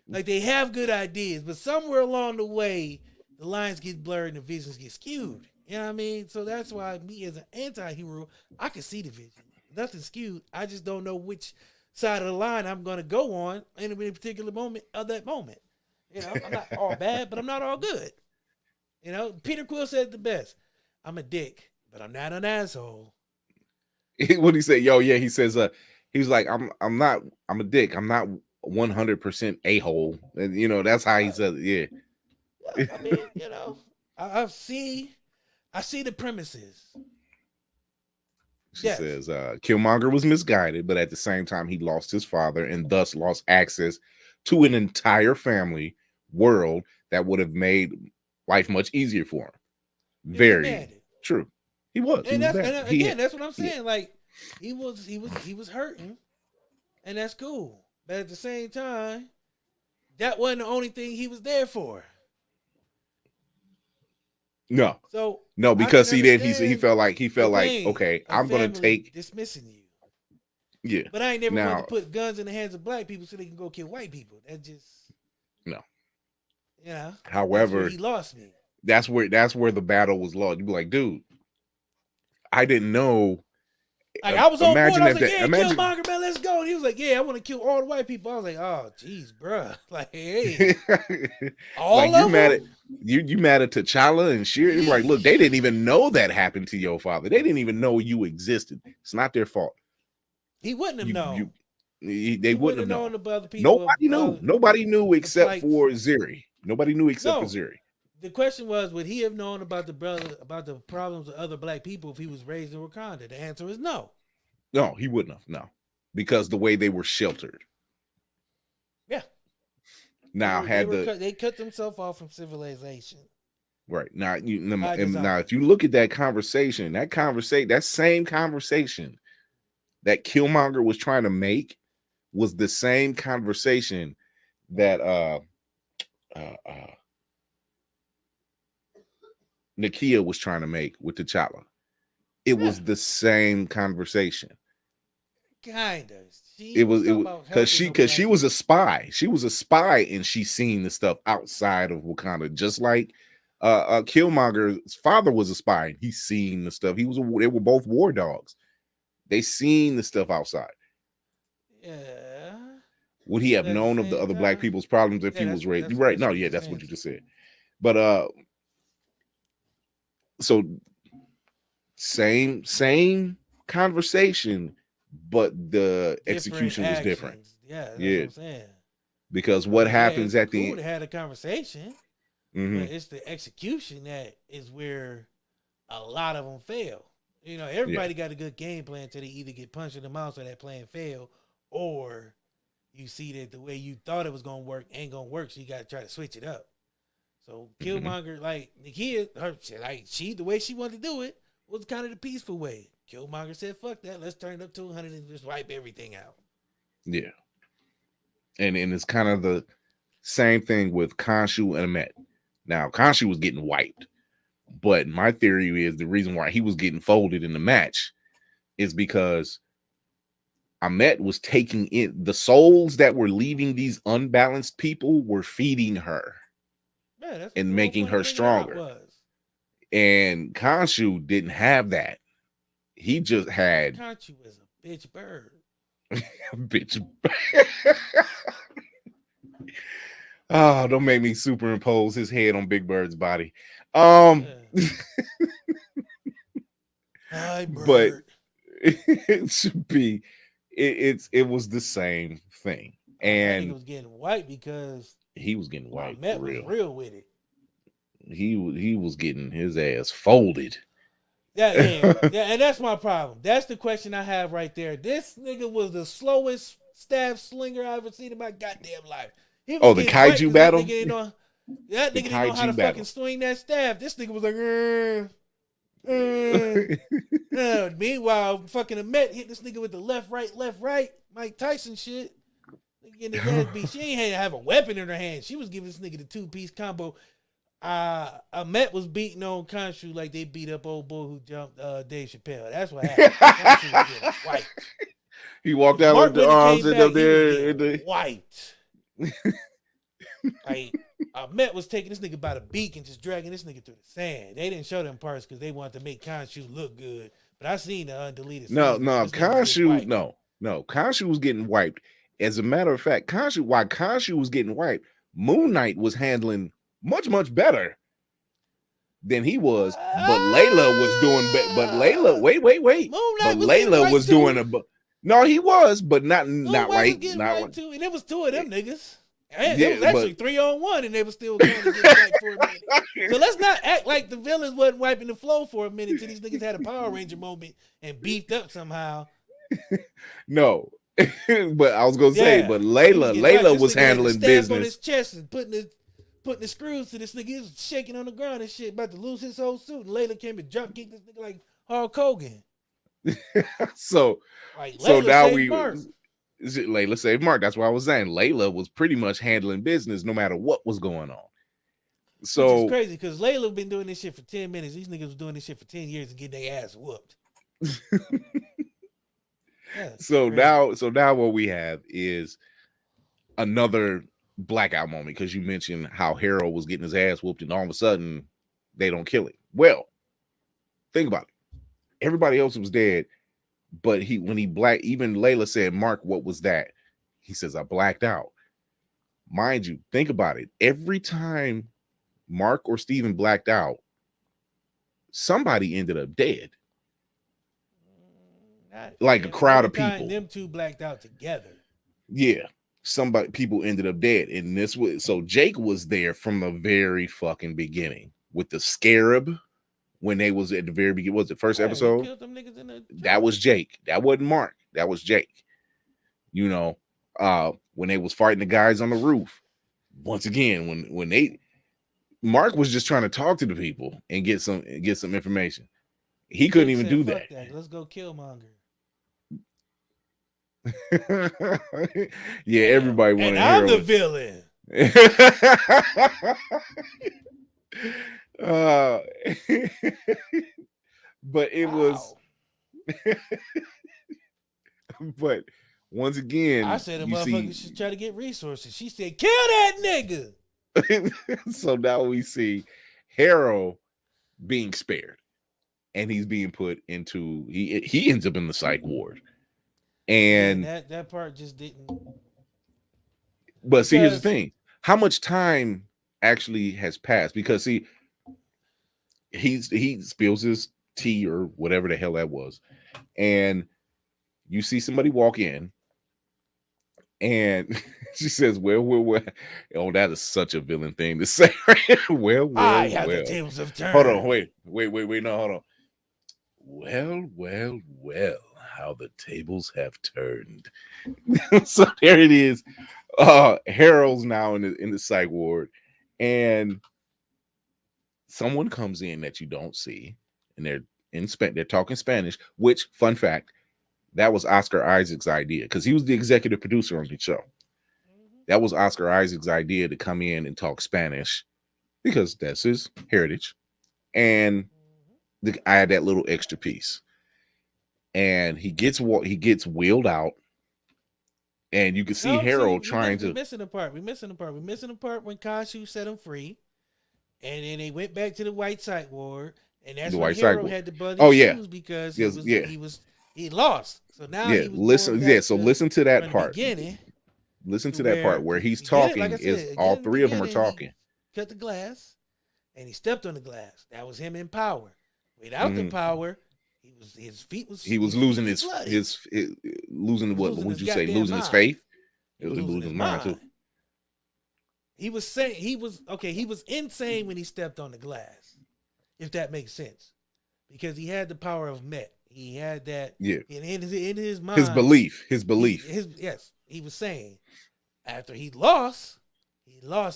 Like, they have good ideas, but somewhere along the way, the lines get blurred and the visions get skewed. You know what I mean? So that's why me as an anti-hero, I can see the vision. nothing skewed. I just don't know which side of the line I'm gonna go on in a particular moment of that moment. You know, I'm not all bad, but I'm not all good. You know, Peter Quill said it the best. I'm a dick, but I'm not an asshole. What he said, yo, yeah, he says, he was like, I'm a dick. I'm not 100% a hole, and you know that's how he says it. Yeah, I mean, you know, I see the premises. she says, Killmonger was misguided, but at the same time, he lost his father and thus lost access to an entire family world that would have made life much easier for him. Very true. He was. And that's what I'm saying. Yeah. Like he was hurting, and that's cool. But at the same time, that wasn't the only thing he was there for. No. So no, because he felt like okay, I'm gonna take dismissing you. Yeah. But I ain't never wanted to put guns in the hands of black people so they can go kill white people. That just no. Yeah. However, he lost me. That's where the battle was lost. You'd be like, dude, I didn't know. Like I was on board. I was like, yeah, Killmonger, man, let's go. And he was like, yeah, I want to kill all the white people. I was like, oh, geez, bruh. Like, hey, all like, of them? You mad at T'Challa and Shuri? You're like, look, they didn't even know that happened to your father. They didn't even know you existed. It's not their fault. He wouldn't have known. They wouldn't have known. About the people. Nobody knew. Nobody knew except for Ziri. Nobody knew except for Ziri. The question was, would he have known about the problems of other black people if he was raised in Wakanda? The answer is no. No, he wouldn't have. No, because the way they were sheltered. Yeah. Now they cut themselves off from civilization. Right now, now if you look at that same conversation that Killmonger was trying to make was the same conversation that Nakia was trying to make with T'Challa. It was the same conversation. Kind of. It was because she was a spy. She was a spy, and she seen the stuff outside of Wakanda, just like Killmonger's father was a spy. And he seen the stuff. They were both war dogs. They seen the stuff outside. Yeah. Would he have known of the other black people's problems if he was raised? Right? No, yeah, that's what you just said. But so same conversation, but the execution was different. Yeah, that's what I'm saying. Because what happens at the end? Had a conversation, but it's the execution that is where a lot of them fail. You know, everybody got a good game plan until they either get punched in the mouth or that plan fail, or you see that the way you thought it was gonna work ain't gonna work, so you gotta try to switch it up. So Killmonger, like Nakia, the way she wanted to do it was kind of the peaceful way. Killmonger said, "Fuck that, let's turn it up to 100 and just wipe everything out." Yeah, and it's kind of the same thing with Khonshu and Ammit. Now Khonshu was getting wiped, but my theory is the reason why he was getting folded in the match is because Ammit was taking in the souls that were leaving these unbalanced people were feeding her. Yeah, and making her stronger. And Khonshu didn't have that. He just had Khonshu was a bitch bird. Bitch bird. Oh, don't make me superimpose his head on Big Bird's body. Hi, Bird. But it should be it was the same thing. And he was getting white because he was getting white. Ammit was real with it. He was getting his ass folded. Yeah, and that's my problem. That's the question I have right there. This nigga was the slowest staff slinger I ever seen in my goddamn life. The kaiju battle. That nigga didn't know how to fucking swing that staff. This nigga was like, meanwhile, fucking Ammit hit this nigga with the left, right, Mike Tyson shit. Getting his ass beat. She ain't had to have a weapon in her hand. She was giving this nigga the 2-piece combo. Ammit was beating on Khonshu like they beat up old boy who jumped Dave Chappelle. That's what happened. White. He walked out with the arms up there. White. Like Ammit was taking this nigga by the beak and just dragging this nigga through the sand. They didn't show them parts because they wanted to make Khonshu look good. But I seen the undeleted. No, scenes where no, this nigga was getting Khonshu, wiped. no, Khonshu was getting wiped. As a matter of fact, while Khonshu was getting wiped, Moon Knight was handling much better than he was. But Layla was doing but Layla, wait. Moon Knight But was getting Layla wiped was too. doing no, he was, but not Moon Knight was like getting not wiped like too, and it was two of them niggas. And Yeah, it was actually 3-on-1, and they were still going to get wiped for a minute. So let's not act like the villains wasn't wiping the flow for a minute till these niggas had a Power Ranger moment and beefed up somehow. No. But I was gonna say, but Layla was handling business. On his chest and putting the screws to this nigga. He was shaking on the ground and shit, about to lose his whole suit. And Layla came and drop kicked this nigga like Hulk Hogan. So Layla now saved Mark. Layla saved Mark. That's what I was saying. Layla was pretty much handling business no matter what was going on. So which is crazy because Layla been doing this shit for 10 minutes. These niggas was doing this shit for 10 years and getting their ass whooped. So now what we have is another blackout moment, because you mentioned how Harold was getting his ass whooped and all of a sudden they don't kill him. Well, think about it. Everybody else was dead, but even Layla said, Mark, what was that? He says, I blacked out. Mind you, think about it. Every time Mark or Steven blacked out, somebody ended up dead. Like a crowd of people. Them two blacked out together. Yeah. People ended up dead. And so Jake was there from the very fucking beginning with the Scarab when they was at the very beginning. Was it first episode? Killed them niggas in the that was Jake. That wasn't Mark. That was Jake. You know, when they was fighting the guys on the roof. Once again, when Mark was just trying to talk to the people and get some information. He couldn't even do that. Let's go Killmonger. Yeah, everybody wanted. And I'm the villain. But it was. But once again, I said a motherfucker should try to get resources. She said, "Kill that nigga." So now we see Harold being spared, and he's being put into. He ends up in the psych ward. And that part just didn't. But see, here's the thing: how much time actually has passed? Because see, he spills his tea or whatever the hell that was, and you see somebody walk in, and she says, "Well, oh, that is such a villain thing to say." well, the tables have turned. Hold on, wait, no, hold on. Well. How the tables have turned. So there it is. Harold's now in the psych ward, and someone comes in that you don't see, and they're talking Spanish. Which, fun fact, that was Oscar Isaac's idea, because he was the executive producer on the show. That was Oscar Isaac's idea to come in and talk Spanish because that's his heritage, and I had that little extra piece. And he gets wheeled out, and you can see Harold trying to. We're missing the part. We're missing the part when Khonshu set him free, and then they went back to the white psych ward, and that's when Harold had to buzz his shoes because he lost. So now listen to that part. Listen to that part where he's talking. All three of them are talking. Cut the glass, and he stepped on the glass. That was him in power. Without the power. He was losing his losing what would you say? Losing his faith? It was losing his mind too. He was saying he was insane when he stepped on the glass, if that makes sense, because he had the power of Met. He had that in his mind. His belief. Yes, he was saying after he lost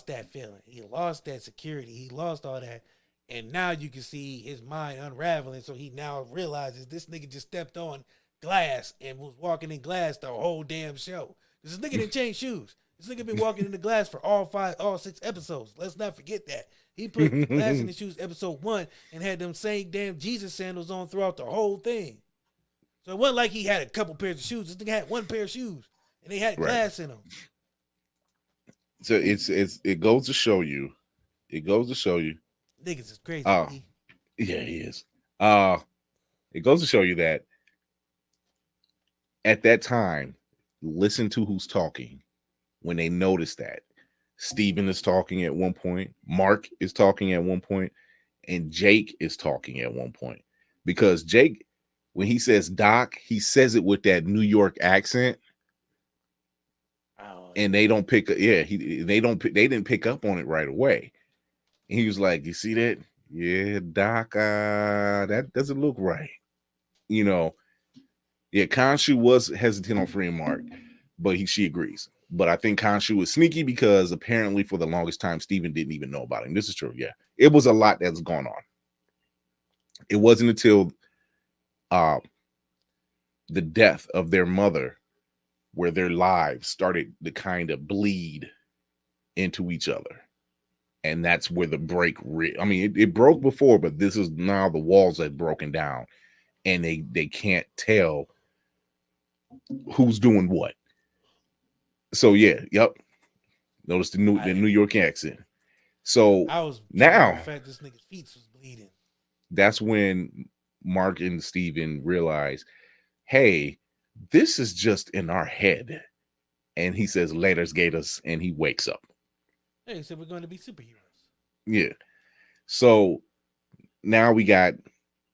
that feeling. He lost that security. He lost all that. And now you can see his mind unraveling. So he now realizes this nigga just stepped on glass and was walking in glass the whole damn show. This nigga didn't change shoes. This nigga been walking in the glass for all 6 episodes. Let's not forget that. He put glass in his shoes episode 1 and had them same damn Jesus sandals on throughout the whole thing. So it wasn't like he had a couple pairs of shoes. This nigga had 1 pair of shoes and they had glass in them. So it goes to show you. Niggas is crazy. Yeah, he is. It goes to show you that at that time, listen to who's talking when they notice that. Steven is talking at one point, Mark is talking at one point, and Jake is talking at one point. Because Jake, when he says Doc, he says it with that New York accent. Oh, and they don't pick they didn't pick up on it right away. And he was like, you see that? Yeah, Doc, that doesn't look right. You know, yeah, Khonshu was hesitant on freeing Mark, but she agrees. But I think Khonshu was sneaky because apparently for the longest time, Steven didn't even know about him. This is true. Yeah, it was a lot that's going on. It wasn't until the death of their mother where their lives started to kind of bleed into each other. And that's where the break, it broke before, but this is now the walls had broken down and they can't tell who's doing what. So yeah, yep. Notice the New York accent. So I was now the fact this nigga's feet was bleeding. That's when Mark and Steven realize, hey, this is just in our head. And he says, "Laters, Gators," and he wakes up. Hey, so we're going to be superheroes. Yeah. So now we got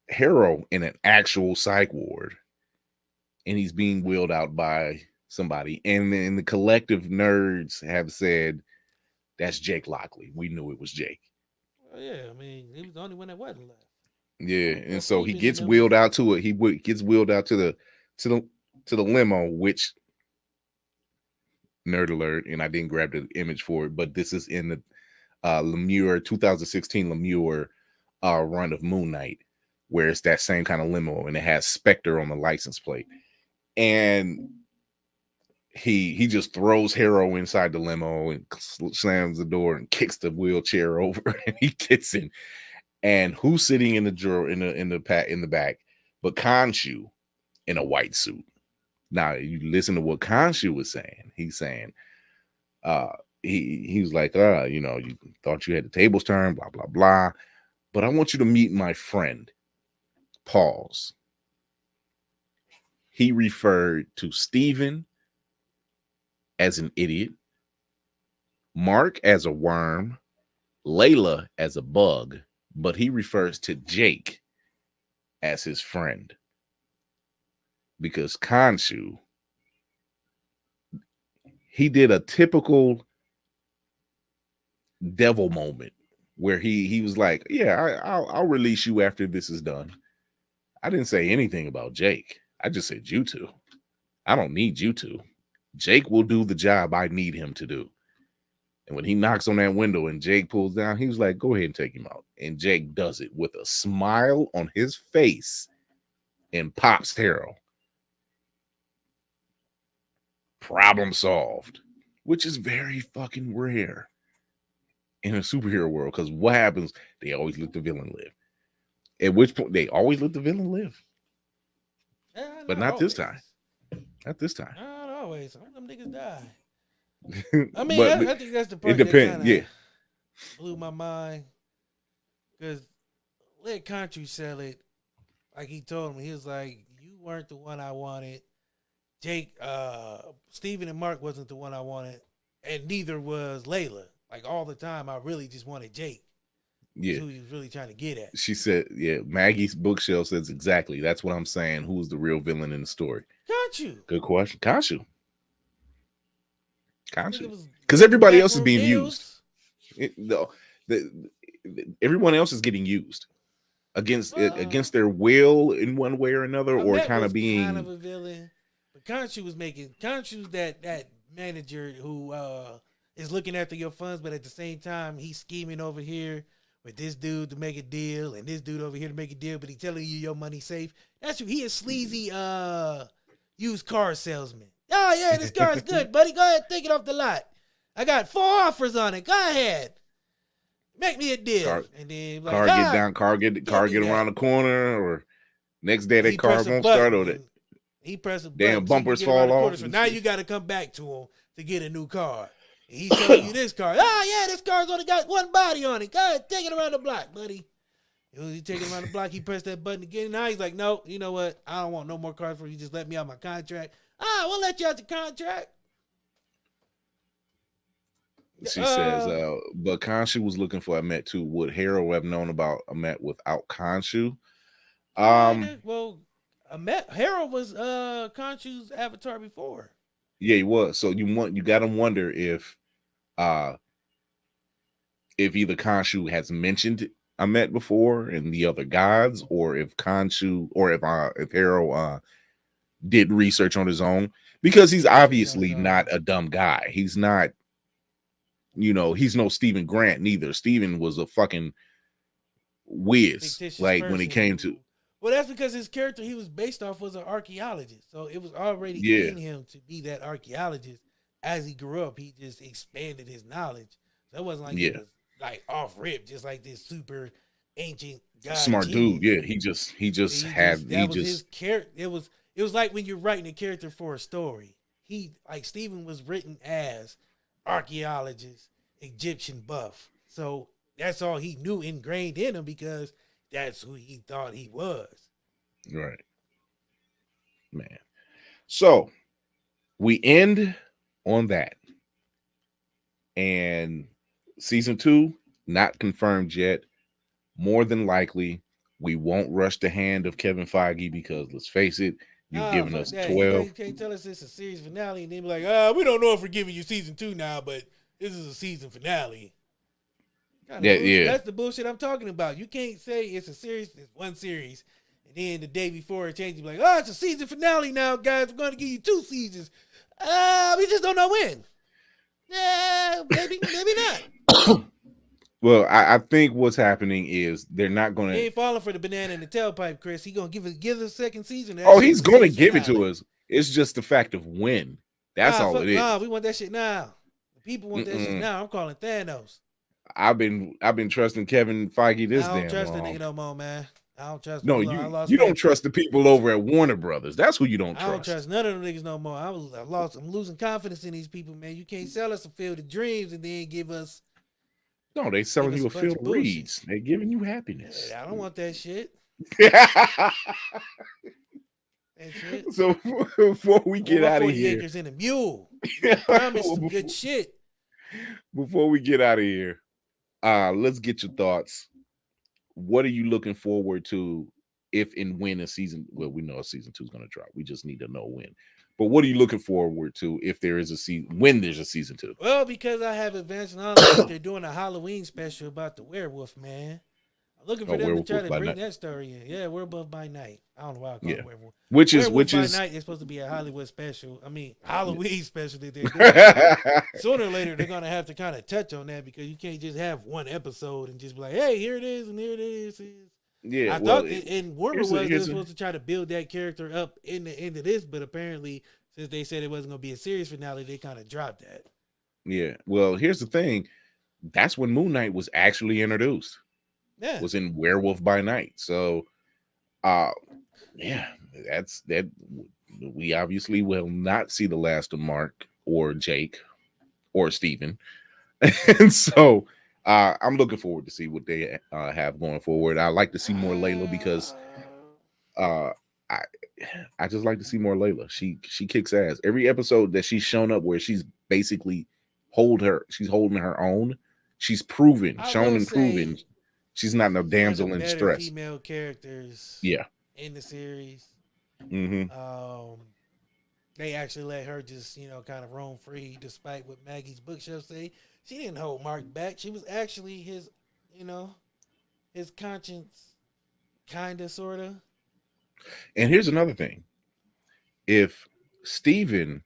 Harrow in an actual psych ward, and he's being wheeled out by somebody. And then the collective nerds have said, that's Jake Lockley. We knew it was Jake. Well, yeah, I mean, he was the only one that wasn't left. Yeah, and so he gets wheeled out to it. He gets wheeled out to the limo, which, nerd alert, and I didn't grab the image for it, but this is in the Lemure 2016 Lemure run of Moon Knight, where it's that same kind of limo, and it has Spectre on the license plate. And he just throws Harrow inside the limo and slams the door and kicks the wheelchair over, and he gets in. And who's sitting in the drawer in the back but Khonshu in a white suit? Now you listen to what Khonshu was saying. He's saying, he was like, you thought you had the tables turned, blah blah blah, but I want you to meet my friend. Pause. He referred to Steven as an idiot, Mark as a worm, Layla as a bug, but he refers to Jake as his friend. Because Khonshu, he did a typical devil moment where he was like, yeah, I'll release you after this is done. I didn't say anything about Jake. I just said you two. I don't need you two. Jake will do the job I need him to do. And when he knocks on that window and Jake pulls down, he was like, go ahead and take him out. And Jake does it with a smile on his face and pops Harrow. Problem solved, which is very fucking rare in a superhero world, because what happens? They always let the villain live. At which point they always let the villain live. But not this time. Not this time. Not always. Some of them niggas die. I mean, I think that's the part it depends. Yeah, blew my mind, because let Country sell it like he told me. He was like, you weren't the one I wanted. Jake, Steven and Mark wasn't the one I wanted, and neither was Layla. Like all the time, I really just wanted Jake. Yeah, who he was really trying to get at. She said, "Yeah." Maggie's bookshelf says exactly. That's what I'm saying. Who's the real villain in the story? Khonshu. Good question. Khonshu. Because everybody else is being used. Everyone else is getting used against their will in one way or another, or kind of being kind of a villain. But Khonshu's that manager who is looking after your funds, but at the same time he's scheming over here with this dude to make a deal and this dude over here to make a deal, but he's telling you your money's safe. That's who he is. Sleazy used car salesman. Oh yeah, this car is good, buddy. Go ahead, take it off the lot. I got 4 offers on it. Go ahead, make me a deal. And then car get around the corner, or next day that car won't start, or that he press a damn bumpers fall off. So now you got to come back to him to get a new car. And he's telling you this car. Oh yeah, this car's only got 1 body on it. Go ahead, take it around the block, buddy. He take him around the block. He pressed that button again. Now he's like, no, you know what? I don't want no more cars for you. Just let me out my contract. We'll let you out the contract. She says, but Khonshu was looking for Amet too. Would Harold have known about Amet without Khonshu? Well, Harold was Khonshu's avatar before. Yeah, he was. So you got to wonder if either Khonshu has mentioned Amet before and the other gods, or if Khonshu, or if Harold did research on his own, because he's obviously not a dumb guy. He's not, he's no Stephen Grant neither. Stephen was a fucking whiz, like when it came to. Well, that's because his character he was based off was an archaeologist, so it was already in him to be that archaeologist. As he grew up, he just expanded his knowledge. So it wasn't like he was like off rip, just like this super ancient god smart genius. dude. Yeah, he just his character. It was like when you're writing a character for a story. Stephen was written as archaeologist, Egyptian buff. So that's all he knew ingrained in him because that's who he thought he was. Right. Man. So we end on that. And season 2, not confirmed yet. More than likely, we won't rush the hand of Kevin Feige because let's face it, you've given us 12. You can't tell us it's a series finale and then be like, we don't know if we're giving you season 2 now, but this is a season finale. That's the bullshit I'm talking about. You can't say it's one series, and then the day before it changes, like, it's a season finale now, guys. We're going to give you 2 seasons. We just don't know when. Yeah, maybe not. Well, I think what's happening is they're not going to. He ain't falling for the banana in the tailpipe, Chris. He going to give us a second season. He's going to give it to us. It's just the fact of when. That's all it is. We want that shit now. The people want that shit now. I'm calling Thanos. I've been trusting Kevin Feige this damn long. I don't trust that nigga no more, man. I don't trust. No, you don't trust the people over at Warner Brothers. That's who you don't trust. I don't trust none of them niggas no more. I'm losing confidence in these people, man. You can't sell us a field of dreams and then give us. No, they selling you a field of reeds. They're giving you happiness. I don't want that shit. So before we get out of here, 40 acres in a mule. Promise some good shit. Before we get out of here, let's get your thoughts. What are you looking forward to if and when a season? Well, we know a season 2 is going to drop. We just need to know when. But what are you looking forward to if there is a season? When there's a season 2? Well, because I have advanced knowledge, they're doing a Halloween special about the werewolf man. I'm looking for them to try to bring that story in. Yeah, Werewolf by Night. I don't know why I call it werewolf. Which is by Night is supposed to be a Hollywood special. I mean, Halloween special that they're doing. Sooner or later, they're gonna have to kind of touch on that because you can't just have one episode and just be like, "Hey, here it is, and here it is." Yeah, I thought, and Warner was supposed to try to build that character up in the end of this, but apparently, since they said it wasn't gonna be a series finale, they kind of dropped that. Yeah. Well, here's the thing. That's when Moon Knight was actually introduced. Yeah. Was in Werewolf by Night. So, that's that. We obviously will not see the last of Mark or Jake or Steven. And so I'm looking forward to see what they have going forward. I like to see more Layla because I just like to see more Layla. She kicks ass. Every episode that she's shown up where she's basically she's holding her own. She's proven. She's not no damsel in distress. Female characters, in the series. Mm-hmm. They actually let her just, kind of roam free, despite what Maggie's bookshelf say. She didn't hold Mark back. She was actually his, his conscience, kinda, sorta. And here's another thing: if Steven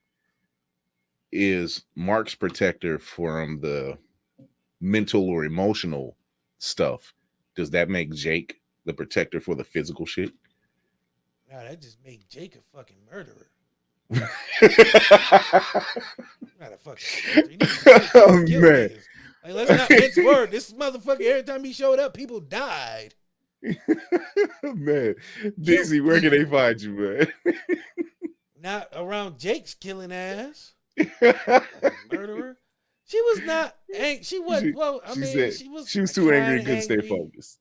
is Mark's protector from the mental or emotional stuff, does that make Jake the protector for the physical shit? Nah, that just make Jake a fucking murderer. Not a fucking murderer. Oh man! Like, let's not mince word. This motherfucker, every time he showed up, people died. Man, Dixie, where can they find you, man? Not around Jake's killing ass. Murderer. She was not angry. She wasn't. Well, I mean, she was too angry and couldn't stay focused.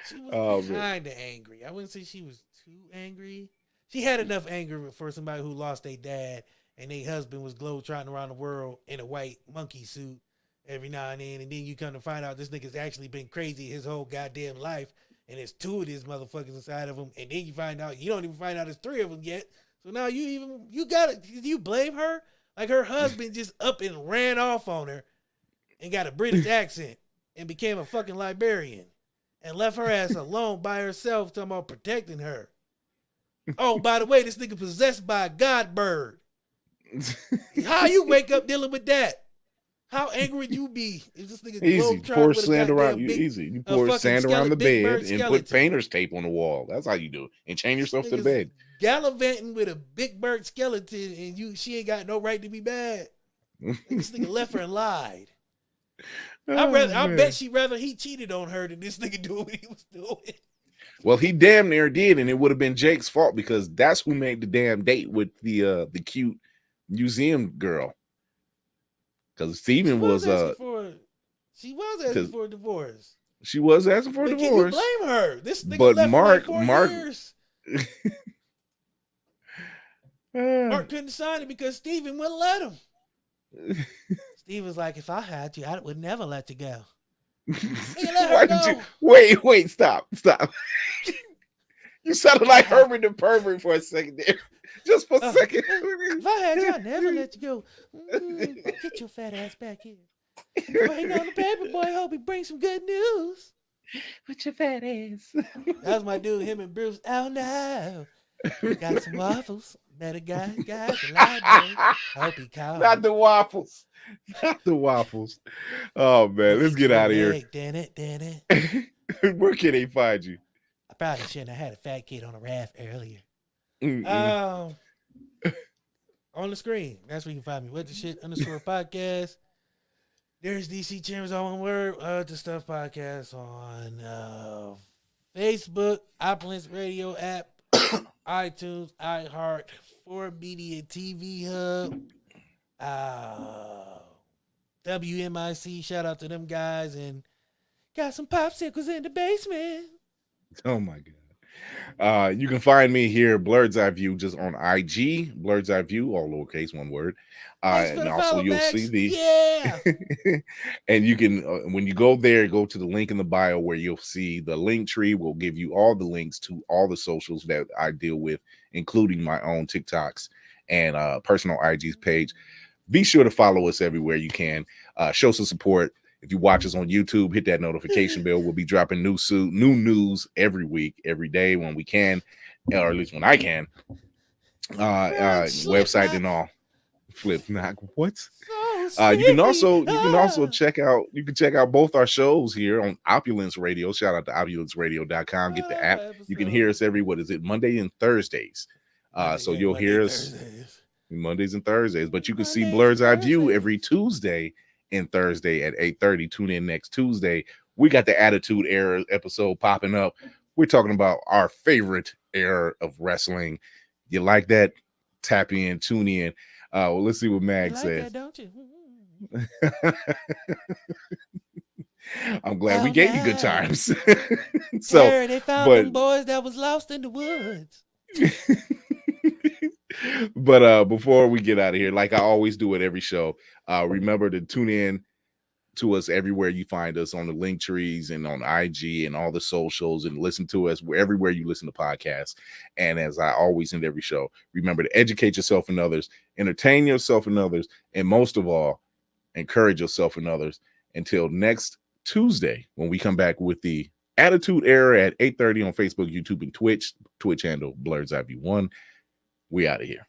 She was Oh, man. kind of angry. I wouldn't say she was too angry. She had enough anger for somebody who lost their dad and their husband was globetrotting around the world in a white monkey suit every now and then you come to find out this nigga's actually been crazy his whole goddamn life, and there's two of these motherfuckers inside of him, and then you find out you don't even find out there's three of them yet. So now you blame her? Like her husband just up and ran off on her and got a British accent and became a fucking librarian and left her ass alone by herself talking about protecting her. Oh, by the way, this nigga possessed by a god bird. How you wake up dealing with that? How angry would you be if this nigga Easy. Pour sand around you. Easy. You pour sand around the bed and put painter's tape on the wall. That's how you do it. And chain yourself to the bed. Gallivanting with a big bird skeleton and she ain't got no right to be mad. This nigga left her and lied. I bet she rather he cheated on her than this nigga do what he was doing. Well, he damn near did, and it would have been Jake's fault because that's who made the damn date with the cute museum girl. Because Steven was she was asking for a divorce. She was asking for a divorce. Can you blame her? This nigga but left Mark, for like 4 years. Mark Mark couldn't sign it because Steven wouldn't let him. Steve was like, if I had you, I would never let you go. Why did you wait, stop. You sounded like Herbert the pervert for a second there. Just for a second. If I had you, I'd never let you go. Get your fat ass back here. Waiting on the paper boy. Hope he brings some good news. With your fat ass. That was my dude, him and Bruce. Oh no. Got some waffles. Met a guy at the library. Hope he called. Not the waffles. Not the waffles. Oh man, let's get out of here. Damn it. Where can they find you? I probably shouldn't have had a fat kid on a raft earlier. Mm-mm. On the screen. That's where you can find me. What the shit _podcast. There's DC Chambers on one word. The Stuff Podcast on Facebook, Opulence Radio app, iTunes, iHeart, 4Media TV Hub, WMIC. Shout out to them guys, and got some popsicles in the basement. Oh my God. You can find me here, Blurred's Eye View, just on IG, Blurred's Eye View, all lowercase, one word. And also you'll see and you can, when you go there, go to the link in the bio where you'll see the link tree will give you all the links to all the socials that I deal with, including my own TikToks and personal IG's page. Be sure to follow us everywhere you can. Show some support. If you watch us on YouTube, hit that notification bell. We'll be dropping new news every week, every day when we can, or at least when I can. Website and all. Flip knock. What? You can also check out both our shows here on Opulence Radio. Shout out to opulanceradio.com. Get the app. You can hear us every Monday and Thursdays. So you'll hear us Mondays and Thursdays. But you can see Blurred's Eye View every Tuesday and Thursday at 8:30. Tune in next Tuesday. We got the Attitude Era episode popping up. We're talking about our favorite era of wrestling. You like that? Tap in, tune in. Well, let's see what Mag says. That, don't you? I'm glad we gave you good times. So they found them boys that was lost in the woods. But before we get out of here, like I always do at every show, remember to tune in to us everywhere you find us on the link trees and on IG and all the socials, and listen to us everywhere you listen to podcasts. And as I always end every show, remember to educate yourself and others, entertain yourself and others, and most of all, encourage yourself and others. Until next Tuesday, when we come back with the Attitude Era at 8:30 on Facebook, YouTube, and Twitch handle Blurred's Eye View 1. We out of here.